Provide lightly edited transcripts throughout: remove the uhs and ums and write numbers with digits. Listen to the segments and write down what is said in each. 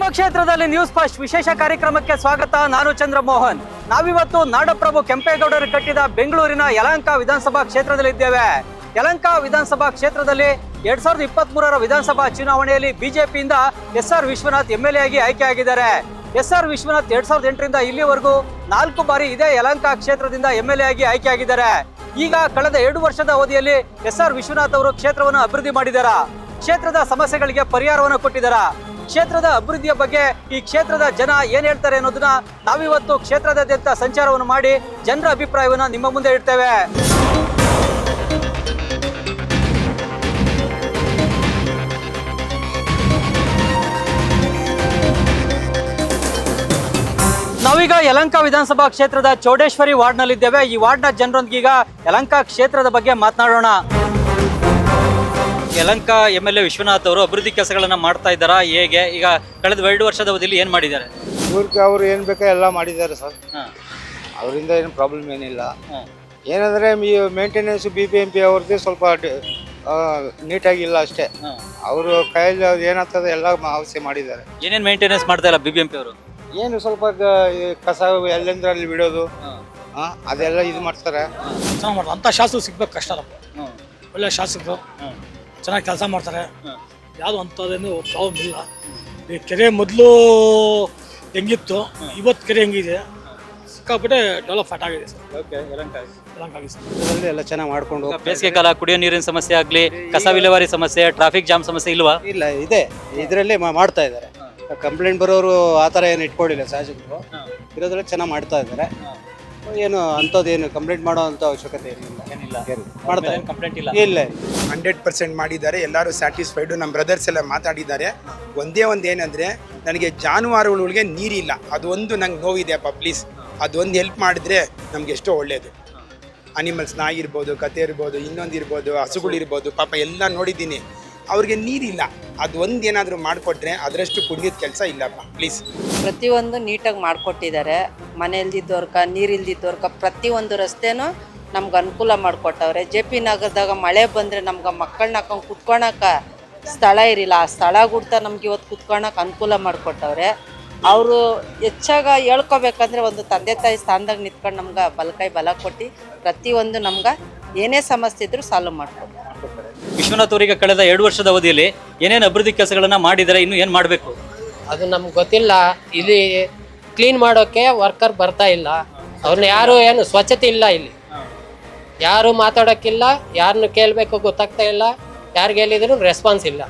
ನಮ್ಮ ಕ್ಷೇತ್ರದಲ್ಲಿ news first ವಿಶೇಷ ಕಾರ್ಯಕ್ರಮಕ್ಕೆ ಸ್ವಾಗತ. ನಾನು ಚಂದ್ರಮೋಹನ್. ನಾವಿವತ್ತು ನಾಡಪ್ರಭು ಕೆಂಪೇಗೌಡರು ಕಟ್ಟಿದ ಬೆಂಗಳೂರಿನ ಯಲಹಂಕ ವಿಧಾನಸಭಾ ಕ್ಷೇತ್ರದಲ್ಲಿದ್ದೇವೆ. ಯಲಹಂಕ ವಿಧಾನಸಭಾ ಕ್ಷೇತ್ರದಲ್ಲಿ 2023ರ ವಿಧಾನಸಭಾ ಚುನಾವಣೆಯಲ್ಲಿ ಬಿಜೆಪಿಯಿಂದ ಎಸ್.ಆರ್. ವಿಶ್ವನಾಥ್ MLA ಆಗಿ ಆಯ್ಕೆಯಾಗಿದ್ದಾರೆ. ಎಸ್.ಆರ್. ವಿಶ್ವನಾಥ್ 2008ರಿಂದ ಇಲ್ಲಿವರೆಗೂ 4 ಬಾರಿ ಇದೇ ಯಲಹಂಕ ಕ್ಷೇತ್ರದಿಂದ MLA ಆಗಿ ಆಯ್ಕೆಯಾಗಿದ್ದಾರೆ. ಈಗ ಕಳೆದ 2 ವರ್ಷದ ಅವಧಿಯಲ್ಲಿ ಎಸ್.ಆರ್. ವಿಶ್ವನಾಥ್ ಅವರು ಕ್ಷೇತ್ರವನ್ನು ಅಭಿವೃದ್ಧಿ ಮಾಡಿದ್ದಾರೆ. ಕ್ಷೇತ್ರದ ಸಮಸ್ಯೆಗಳಿಗೆ ಪರಿಹಾರವನ್ನು ಕೊಟ್ಟಿದ್ದಾರೆ. ಕ್ಷೇತ್ರದ ಅಭಿವೃದ್ಧಿಯ ಬಗ್ಗೆ ಈ ಕ್ಷೇತ್ರದ ಜನ ಏನ್ ಹೇಳ್ತಾರೆ ಅನ್ನೋದನ್ನ ನಾವಿವತ್ತು ಕ್ಷೇತ್ರದಾದ್ಯಂತ ಸಂಚಾರವನ್ನು ಮಾಡಿ ಜನರ ಅಭಿಪ್ರಾಯವನ್ನು ನಿಮ್ಮ ಮುಂದೆ ಇಡ್ತೇವೆ. ನಾವೀಗ ಯಲಹಂಕ ವಿಧಾನಸಭಾ ಕ್ಷೇತ್ರದ ಚೌಡೇಶ್ವರಿ ವಾರ್ಡ್ನಲ್ಲಿದ್ದೇವೆ. ಈ ವಾರ್ಡ್ನ ಜನರೊಂದಿಗೀಗ ಯಲಹಂಕ ಕ್ಷೇತ್ರದ ಬಗ್ಗೆ ಮಾತನಾಡೋಣ. ಯಲಹಂಕ MLA ವಿಶ್ವನಾಥ್ ಅವರು ಅಭಿವೃದ್ಧಿ ಕೆಲಸಗಳನ್ನ ಮಾಡ್ತಾ ಇದ್ದಾರಾ? ಹೇಗೆ ಈಗ ಕಳೆದ 2 ವರ್ಷದ ಅವಧಿಯಲ್ಲಿ ಏನ್ ಮಾಡಿದ್ದಾರೆ? ಊರಿಗೆ ಅವ್ರು ಏನ್ ಬೇಕೋ ಎಲ್ಲ ಮಾಡಿದ್ದಾರೆ ಸರ್. ಅವರಿಂದ ಏನು ಪ್ರಾಬ್ಲಮ್ ಏನಿಲ್ಲ. ಏನಂದ್ರೆ ಮೇಂಟೆನೆನ್ಸ್ BBMP ಅವ್ರದ್ದು ಸ್ವಲ್ಪ ನೀಟಾಗಿಲ್ಲ ಅಷ್ಟೇ. ಅವರು ಕೈಯಲ್ಲಿ ಏನಾಗ್ತದೆ ಎಲ್ಲ ಅವಶ್ಯ ಮಾಡಿದ್ದಾರೆ. ಏನೇನ್ ಮೇಂಟೆನೆನ್ಸ್ ಮಾಡ್ತಾ ಇಲ್ಲ BBMP ಅವರು? ಏನು ಸ್ವಲ್ಪ ಕಸ ಎಲ್ಲೆಂದ್ರಲ್ಲಿ ಬಿಡೋದು ಅದೆಲ್ಲ ಇದು ಮಾಡ್ತಾರೆ. ಚೆನ್ನಾಗಿ ಮಾಡ್ತಾರೆ. ಅಂಥ ಶಾಸಕರು ಸಿಗ್ಬೇಕು ಕಷ್ಟಪ್ಪ. ಒಳ್ಳೆ ಶಾಸಕರು ಚೆನ್ನಾಗಿ ಕೆಲಸ ಮಾಡ್ತಾರೆ. ಯಾವುದು ಅಂಥದ್ದೇನು ಪ್ರಾಬ್ಲಮ್ ಇಲ್ಲ. ಈ ಕೆರೆ ಮೊದಲು ಹೆಂಗಿತ್ತು, ಇವತ್ತು ಕೆರೆ ಹೆಂಗಿದೆ, ಸಿಕ್ಕಾಪಟ್ಟೆ ಡೆವಲಪ್ಮೆಂಟ್ ಆಗಿದೆ ಸರ್. ಎಲ್ಲ ಚೆನ್ನಾಗಿ ಮಾಡ್ಕೊಂಡು ಬೇಸಿಗೆ ಕಾಲ ಕುಡಿಯೋ ನೀರಿನ ಸಮಸ್ಯೆ ಆಗ್ಲಿ, ಕಸ ವಿಲೇವಾರಿ ಸಮಸ್ಯೆ, ಟ್ರಾಫಿಕ್ ಜಾಮ್ ಸಮಸ್ಯೆ ಇಲ್ವಾ? ಇಲ್ಲ, ಇದೆ. ಇದರಲ್ಲಿ ಮಾಡ್ತಾ ಇದ್ದಾರೆ. ಕಂಪ್ಲೇಂಟ್ ಬರೋರು ಆ ಥರ ಏನು ಇಟ್ಕೊಂಡಿಲ್ಲ ಶಾಸಕರು. ಇರೋದ್ರಲ್ಲಿ ಚೆನ್ನಾಗಿ ಮಾಡ್ತಾ ಇದ್ದಾರೆ. ಏನು ಅಂಥದ್ದೇನು ಕಂಪ್ಲೇಂಟ್ ಮಾಡೋ ಅಂಥ ಅವಶ್ಯಕತೆ ಏನಿಲ್ಲ. ಮಾಡ್ತಾರೆ, ಕಂಪ್ಲೇಂಟ್ ಇಲ್ಲ. ಇಲ್ಲ, 100% ಮಾಡಿದ್ದಾರೆ. ಎಲ್ಲರೂ ಸ್ಯಾಟಿಸ್ಫೈಡು. ನಮ್ಮ ಬ್ರದರ್ಸ್ ಎಲ್ಲ ಮಾತಾಡಿದ್ದಾರೆ. ಒಂದೇ ಒಂದು ಏನಂದರೆ, ನನಗೆ ಜಾನುವಾರುಗಳಿಗೆ ನೀರಿಲ್ಲ, ಅದೊಂದು ನಂಗೆ ನೋವಿದೆಯಪ್ಪ. ಪ್ಲೀಸ್ ಅದೊಂದು ಹೆಲ್ಪ್ ಮಾಡಿದ್ರೆ ನಮ್ಗೆ ಎಷ್ಟೋ ಒಳ್ಳೆಯದು. ಅನಿಮಲ್ಸ್, ನಾಯಿ ಇರ್ಬೋದು, ಕತೆ ಇರ್ಬೋದು, ಇನ್ನೊಂದು ಇರ್ಬೋದು, ಹಸುಗಳಿರ್ಬೋದು, ಪಾಪ ಎಲ್ಲ ನೋಡಿದ್ದೀನಿ. ಅವ್ರಿಗೆ ನೀರಿಲ್ಲ. ಅದು ಒಂದು ಏನಾದರೂ ಮಾಡಿಕೊಟ್ರೆ ಅದರಷ್ಟು ಪುಣ್ಯದ ಕೆಲಸ ಇಲ್ಲಪ್ಪ. ಪ್ಲೀಸ್ ಪ್ರತಿಯೊಂದು ನೀಟಾಗಿ ಮಾಡಿಕೊಟ್ಟಿದ್ದಾರೆ. ಮನೆ ಇಲ್ದಿದ್ದವ್ರಕ, ನೀರು ಇಲ್ದಿದ್ದವ್ರಕ ಪ್ರತಿಯೊಂದು ರಸ್ತೆನೂ ನಮ್ಗೆ ಅನುಕೂಲ ಮಾಡಿಕೊಟ್ಟವ್ರೆ. JP ನಗರದಾಗ ಮಳೆ ಬಂದರೆ ನಮ್ಗೆ ಮಕ್ಕಳನ್ನ ಹಾಕೊಂಡು ಕುತ್ಕೊಳಕ್ಕೆ ಸ್ಥಳ ಇರಲಿಲ್ಲ. ಆ ಸ್ಥಳ ಗುಡ್ತಾ ನಮ್ಗೆ ಇವತ್ತು ಕುತ್ಕೊಳಕ್ಕೆ ಅನುಕೂಲ ಮಾಡಿಕೊಟ್ಟವ್ರೆ. ಅವರು ಹೆಚ್ಚಾಗ ಹೇಳ್ಕೊಬೇಕಂದ್ರೆ ಒಂದು ತಂದೆ ತಾಯಿ ಸ್ಥಾನದಾಗ ನಿಂತ್ಕೊಂಡು ನಮ್ಗೆ ಬಲಕೈ ಬಲ ಕೊಟ್ಟು ಪ್ರತಿಯೊಂದು ನಮ್ಗೆ ಏನೇ ಸಮಸ್ಯೆ ಇದ್ರೂ ಸಾಲ್ವ್ ಮಾಡಿಕೊಡ್ತಾರೆ. ವಿಶ್ವನಾಥ್ ಅವರಿಗೆ ಕಳೆದ 2 ವರ್ಷದ ಅವಧಿಯಲ್ಲಿ ಏನೇನು ಅಭಿವೃದ್ಧಿ ಕೆಲಸಗಳನ್ನ ಮಾಡಿದ್ದಾರೆ, ಇನ್ನು ಏನು ಮಾಡಬೇಕು ಅದು ನಮ್ಗೆ ಗೊತ್ತಿಲ್ಲ. ಇಲ್ಲಿ ಕ್ಲೀನ್ ಮಾಡೋಕ್ಕೆ ವರ್ಕರ್ ಬರ್ತಾ ಇಲ್ಲ. ಅವ್ರನ್ನ ಯಾರು ಏನು ಸ್ವಚ್ಛತೆ ಇಲ್ಲ. ಇಲ್ಲಿ ಯಾರು ಮಾತಾಡೋಕ್ಕಿಲ್ಲ, ಯಾರನ್ನು ಕೇಳಬೇಕು ಗೊತ್ತಾಗ್ತಾ ಇಲ್ಲ, ಯಾರಿಗೆ ಹೇಳಿದ್ರು ರೆಸ್ಪಾನ್ಸ್ ಇಲ್ಲ.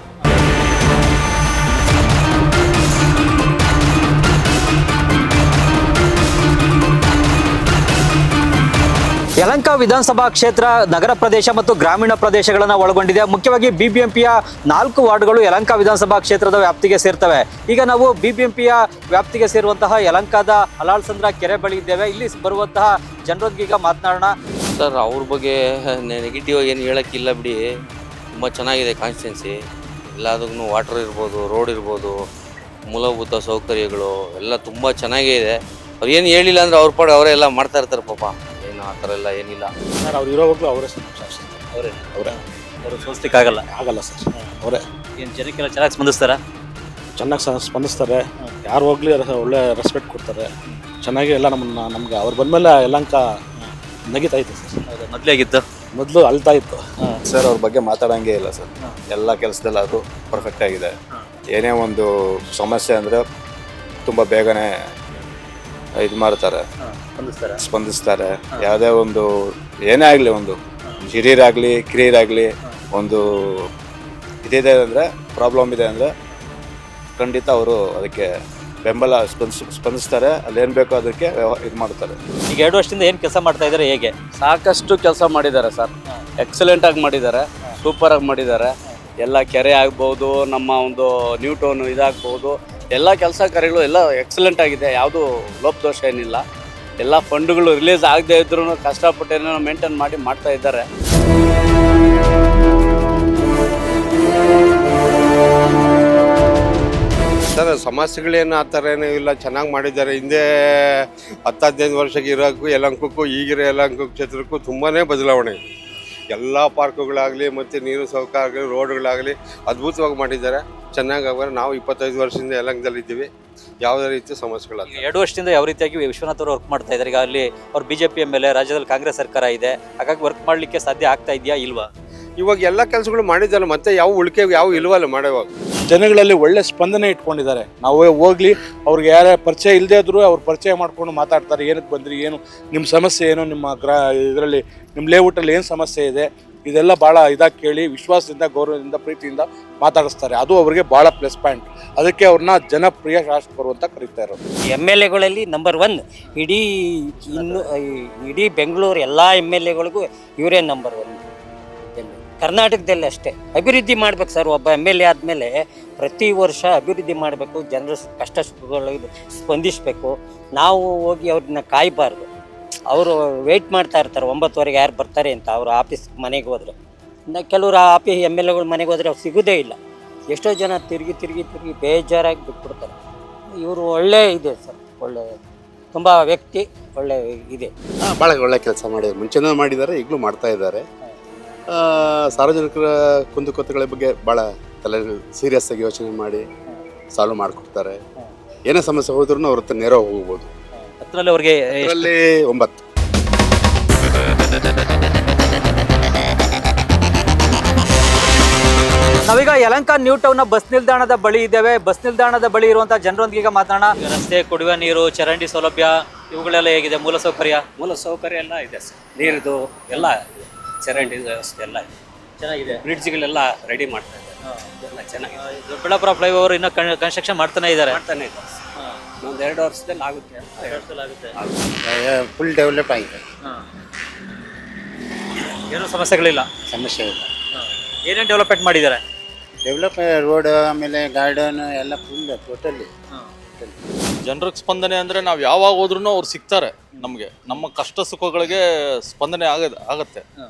ಯಲಹಂಕ ವಿಧಾನಸಭಾ ಕ್ಷೇತ್ರ ನಗರ ಪ್ರದೇಶ ಮತ್ತು ಗ್ರಾಮೀಣ ಪ್ರದೇಶಗಳನ್ನು ಒಳಗೊಂಡಿದೆ. ಮುಖ್ಯವಾಗಿ BBMPಯ 4 ವಾರ್ಡ್ಗಳು ಯಲಹಂಕ ವಿಧಾನಸಭಾ ಕ್ಷೇತ್ರದ ವ್ಯಾಪ್ತಿಗೆ ಸೇರ್ತವೆ. ಈಗ ನಾವು BBMPಯ ವ್ಯಾಪ್ತಿಗೆ ಸೇರುವಂತಹ ಯಲಹಂಕದ ಹಲಾಳ್ಸಂದ್ರ ಕೆರೆ ಬಳಿ ಇದ್ದೇವೆ. ಇಲ್ಲಿ ಬರುವಂತಹ ಜನರೊಂದಿಗೆ ಮಾತನಾಡೋಣ. ಸರ್, ಅವ್ರ ಬಗ್ಗೆ ನೆಗೆಟಿವ್ ಏನು ಹೇಳೋಕ್ಕಿಲ್ಲ ಬಿಡಿ. ತುಂಬ ಚೆನ್ನಾಗಿದೆ ಕಾನ್ಸ್ಟಿಟ್ಯೂನ್ಸಿ. ಎಲ್ಲದಕ್ಕೂ ವಾಟರ್ ಇರ್ಬೋದು, ರೋಡ್ ಇರ್ಬೋದು, ಮೂಲಭೂತ ಸೌಕರ್ಯಗಳು ಎಲ್ಲ ತುಂಬ ಚೆನ್ನಾಗೇ ಇದೆ. ಅವ್ರು ಏನು ಹೇಳಿಲ್ಲ ಅಂದರೆ ಅವ್ರ ಪಾಡು ಅವರೇ ಎಲ್ಲ ಮಾಡ್ತಾ ಇರ್ತಾರೆ ಪಾಪ. ಏನು ಆ ಥರ ಎಲ್ಲ ಏನಿಲ್ಲ ಸರ್. ಅವ್ರು ಇರೋವಾಗಲೂ ಅವರು ಸೋಲಿಸ್ಲಿಕ್ಕಾಗಲ್ಲ ಸರ್. ಅವರೇ ಏನು ಜನಕ್ಕೆಲ್ಲ ಚೆನ್ನಾಗಿ ಸ್ಪಂದಿಸ್ತಾರ? ಚೆನ್ನಾಗಿ ಸ್ಪಂದಿಸ್ತಾರೆ. ಯಾರು ಹೋಗ್ಲಿ ಒಳ್ಳೆ ರೆಸ್ಪೆಕ್ಟ್ ಕೊಡ್ತಾರೆ. ಚೆನ್ನಾಗಿ ಎಲ್ಲ ನಮ್ಗೆ ಅವ್ರು ಬಂದಮೇಲೆ ಯಲಹಂಕ ನಗಿತಾ ಇತ್ತು ಸರ್. ಮೊದಲೇ ಆಗಿತ್ತು, ಮೊದಲು ಅಳ್ತಾ ಇತ್ತು ಸರ್. ಅವ್ರ ಬಗ್ಗೆ ಮಾತಾಡೋಂಗೆ ಇಲ್ಲ ಸರ್. ಎಲ್ಲ ಕೆಲಸದಲ್ಲಿ ಅದು ಪರ್ಫೆಕ್ಟ್ ಆಗಿದೆ. ಏನೇ ಒಂದು ಸಮಸ್ಯೆ ಅಂದರೆ ತುಂಬ ಬೇಗನೆ ಇದು ಮಾಡ್ತಾರೆ, ಸ್ಪಂದಿಸ್ತಾರೆ. ಯಾವುದೇ ಒಂದು ಏನೇ ಆಗಲಿ, ಒಂದು ಹಿರಿಯರಾಗಲಿ ಕಿರಿಯರಾಗಲಿ, ಒಂದು ಇದಿದೆ ಅಂದರೆ, ಪ್ರಾಬ್ಲಮ್ ಇದೆ ಅಂದರೆ ಖಂಡಿತ ಅವರು ಅದಕ್ಕೆ ಬೆಂಬಲ ಸ್ಪಂದಿಸ್ತಾರೆ. ಅಲ್ಲೇನು ಬೇಕೋ ಅದಕ್ಕೆ ಇದು ಮಾಡ್ತಾರೆ. ಈಗ 2 ವರ್ಷದಿಂದ ಏನು ಕೆಲಸ ಮಾಡ್ತಾ ಇದ್ದಾರೆ? ಹೇಗೆ? ಸಾಕಷ್ಟು ಕೆಲಸ ಮಾಡಿದ್ದಾರೆ ಸರ್. ಎಕ್ಸಲೆಂಟಾಗಿ ಮಾಡಿದ್ದಾರೆ, ಸೂಪರಾಗಿ ಮಾಡಿದ್ದಾರೆ. ಎಲ್ಲ ಕೆರೆ ಆಗ್ಬೋದು, ನಮ್ಮ ಒಂದು ನ್ಯೂ ಟೌನ್ ಇದಾಗ್ಬೋದು, ಎಲ್ಲ ಕೆಲಸ ಕಾರ್ಯಗಳು ಎಲ್ಲ ಎಕ್ಸಲೆಂಟ್ ಆಗಿದೆ. ಯಾವುದು ಲೋಪದೋಷ ಏನಿಲ್ಲ. ಎಲ್ಲ ಫಂಡ್ಗಳು ರಿಲೀಸ್ ಆಗದೆ ಇದ್ರೂ ಕಷ್ಟಪಟ್ಟೇನೋ ಮೇಂಟೈನ್ ಮಾಡಿ ಮಾಡ್ತಾ ಇದ್ದಾರೆ. ಸರ್, ಸಮಸ್ಯೆಗಳೇನು ಆ ಥರ ಏನೂ ಇಲ್ಲ, ಚೆನ್ನಾಗಿ ಮಾಡಿದ್ದಾರೆ. ಹಿಂದೆ 10-15 ವರ್ಷಕ್ಕೆ ಇರೋಕ್ಕೂ ಯಲಹಂಕಕ್ಕೂ ಈಗಿರೋ ಯಲಹಂಕ ಕ್ಷೇತ್ರಕ್ಕೂ ತುಂಬಾ ಬದಲಾವಣೆ. ಎಲ್ಲ ಪಾರ್ಕುಗಳಾಗಲಿ ಮತ್ತು ನೀರು ಸೌಕರ್ಯ ಆಗಲಿ, ರೋಡ್ಗಳಾಗಲಿ ಅದ್ಭುತವಾಗಿ ಮಾಡಿದ್ದಾರೆ. ಚೆನ್ನಾಗಿ ಆಗೋರೆ. ನಾವು 25 ವರ್ಷದಿಂದ ಯಲಹಂಕದಲ್ಲಿ ಇದ್ದೀವಿ, ಯಾವುದೇ ರೀತಿ ಸಮಸ್ಯೆಗಳಲ್ಲ. 2 ವರ್ಷದಿಂದ ಯಾವ ರೀತಿಯಾಗಿ ವಿಶ್ವನಾಥ್ ಅವರು ವರ್ಕ್ ಮಾಡ್ತಾ ಇದ್ದಾರೆ? ಈಗ ಅಲ್ಲಿ ಅವ್ರು BJP MLA, ರಾಜ್ಯದಲ್ಲಿ ಕಾಂಗ್ರೆಸ್ ಸರ್ಕಾರ ಇದೆ, ಹಾಗಾಗಿ ವರ್ಕ್ ಮಾಡ್ಲಿಕ್ಕೆ ಸಾಧ್ಯ ಆಗ್ತಾ ಇದೆಯಾ ಇಲ್ವಾ? ಇವಾಗ ಎಲ್ಲ ಕೆಲಸಗಳು ಮಾಡಿದ್ದಾರೆ, ಮತ್ತೆ ಯಾವ ಉಳಿಕೆ ಯಾವ ಇಲ್ವಲ್ಲ ಮಾಡೋವಾಗ. ಜನಗಳಲ್ಲಿ ಒಳ್ಳೆ ಸ್ಪಂದನೆ ಇಟ್ಕೊಂಡಿದ್ದಾರೆ. ನಾವು ಹೋಗ್ಲಿ ಅವ್ರಿಗೆ ಯಾರ ಪರಿಚಯ ಇಲ್ಲದೇ ಇದ್ರು ಅವ್ರು ಪರಿಚಯ ಮಾಡ್ಕೊಂಡು ಮಾತಾಡ್ತಾರೆ. ಏನಕ್ಕೆ ಬಂದ್ರಿ, ಏನು ನಿಮ್ಮ ಸಮಸ್ಯೆ ಏನು, ನಿಮ್ಮ ಇದರಲ್ಲಿ ನಿಮ್ಮ ಲೇಔಟಲ್ಲಿ ಏನು ಸಮಸ್ಯೆ ಇದೆ, ಇದೆಲ್ಲ ಭಾಳ ಇದಾಗಿ ಕೇಳಿ ವಿಶ್ವಾಸದಿಂದ, ಗೌರವದಿಂದ, ಪ್ರೀತಿಯಿಂದ ಮಾತಾಡಿಸ್ತಾರೆ. ಅದು ಅವರಿಗೆ ಭಾಳ ಪ್ಲಸ್ ಪಾಯಿಂಟ್. ಅದಕ್ಕೆ ಅವ್ರನ್ನ ಜನಪ್ರಿಯ ಶಾಸಕರು ಅಂತ ಕರೀತಾ ಇರೋದು. MLAಗಳಲ್ಲಿ ನಂಬರ್ 1 ಇಡೀ ಬೆಂಗಳೂರು ಎಲ್ಲ MLAಗಳಿಗೂ ಇವರೇ ನಂಬರ್ 1. ಕರ್ನಾಟಕದಲ್ಲಿ ಅಷ್ಟೇ ಅಭಿವೃದ್ಧಿ ಮಾಡ್ಬೇಕು ಸರ್. ಒಬ್ಬ MLA ಆದಮೇಲೆ ಪ್ರತಿ ವರ್ಷ ಅಭಿವೃದ್ಧಿ ಮಾಡಬೇಕು, ಜನರ ಕಷ್ಟ ಸುಖಗಳಿಗೆ ಸ್ಪಂದಿಸಬೇಕು. ನಾವು ಹೋಗಿ ಅವ್ರನ್ನ ಕಾಯಬಾರ್ದು. ಅವರು ವೆಯ್ಟ್ ಮಾಡ್ತಾ ಇರ್ತಾರೆ 9:15 ಯಾರು ಬರ್ತಾರೆ ಅಂತ. ಅವರು ಆಫೀಸ್ ಮನೆಗೆ ಹೋದರೆ, ಕೆಲವರು MLAಗಳು ಮನೆಗೆ ಹೋದರೆ ಅವ್ರು ಸಿಗೋದೇ ಇಲ್ಲ. ಎಷ್ಟೋ ಜನ ತಿರುಗಿ ಬೇಜಾರಾಗಿ ಬಿಟ್ಬಿಡ್ತಾರೆ. ಇವರು ಒಳ್ಳೆ ಇದೆ ಸರ್, ಒಳ್ಳೆ ತುಂಬ ವ್ಯಕ್ತಿ, ಒಳ್ಳೆ ಇದೆ. ಭಾಳ ಒಳ್ಳೆ ಕೆಲಸ ಮಾಡಿದ್ದಾರೆ, ಮುಂಚೆನೂ ಮಾಡಿದ್ದಾರೆ, ಈಗಲೂ ಮಾಡ್ತಾ ಇದ್ದಾರೆ. ಸಾರ್ವಜನಿಕರ ಕುಂದುಕೊರತೆಗಳ ಬಗ್ಗೆ ಭಾಳ ಸೀರಿಯಸ್ ಆಗಿ ಯೋಚನೆ ಮಾಡಿ ಸಾಲ್ವ್ ಮಾಡಿಕೊಡ್ತಾರೆ. ಏನೇ ಸಮಸ್ಯೆ ಹೋದ್ರೂ ಅವ್ರ ಹತ್ರ ನೇರ ಹೋಗ್ಬೋದು. ಹತ್ತರಲ್ಲಿ ಅವ್ರಿಗೆ 9. ನಾವೀಗ ಯಲಹಂಕ ನ್ಯೂ ಟೌನ್ ಬಸ್ ನಿಲ್ದಾಣದ ಬಳಿ ಇದ್ದೇವೆ. ಬಸ್ ನಿಲ್ದಾಣದ ಬಳಿ ಇರುವಂತಹ ಜನರೊಂದಿಗೆ ಮಾತಾಡೋಣ. ರಸ್ತೆ, ಕುಡಿಯುವ ನೀರು, ಚರಂಡಿ ಸೌಲಭ್ಯ ಇವುಗಳೆಲ್ಲ ಹೇಗಿದೆ? ಮೂಲಸೌಕರ್ಯ ಎಲ್ಲ ಇದೆ ಸರ್. ನೀರಿದು ಎಲ್ಲ ಚರಂಡಿ ವ್ಯವಸ್ಥೆ ಎಲ್ಲ ಇದೆ, ಚೆನ್ನಾಗಿದೆ. ಬ್ರಿಡ್ಜ್ಗಳೆಲ್ಲ ರೆಡಿ ಮಾಡ್ತಾ ಇದ್ದಾರೆ, ಎಲ್ಲ ಚೆನ್ನಾಗಿದೆ. ದೊಡ್ಡಬಳ್ಳಾಪುರ ಫ್ಲೈಓವರ್ ಇನ್ನೂ ಕನ್ಸ್ಟ್ರಕ್ಷನ್ ಮಾಡ್ತಾನೆ ಇದ್ದಾರೆ. ಒಂದು 2 ವರ್ಷದಲ್ಲಿ ಆಗುತ್ತೆ. ಫುಲ್ ಡೆವಲಪ್ ಆಗಿದೆ, ಏನೂ ಸಮಸ್ಯೆಗಳಿಲ್ಲ. ಸಮಸ್ಯೆ ಇಲ್ಲ. ಏನೇನು ಡೆವಲಪ್ಮೆಂಟ್ ಮಾಡಿದ್ದಾರೆ? ಡೆವಲಪ್ ರೋಡ್, ಆಮೇಲೆ ಗಾರ್ಡನ್ ಎಲ್ಲ ಫುಲ್ ಟೋಟಲಿ. ಜನರಿಗೆ ಸ್ಪಂದನೆ ಅಂದರೆ ನಾವು ಯಾವಾಗ ಹೋದ್ರೂ ಅವ್ರು ಸಿಗ್ತಾರೆ ನಮಗೆ. ನಮ್ಮ ಕಷ್ಟ ಸುಖಗಳಿಗೆ ಸ್ಪಂದನೆ ಆಗತ್ತೆ.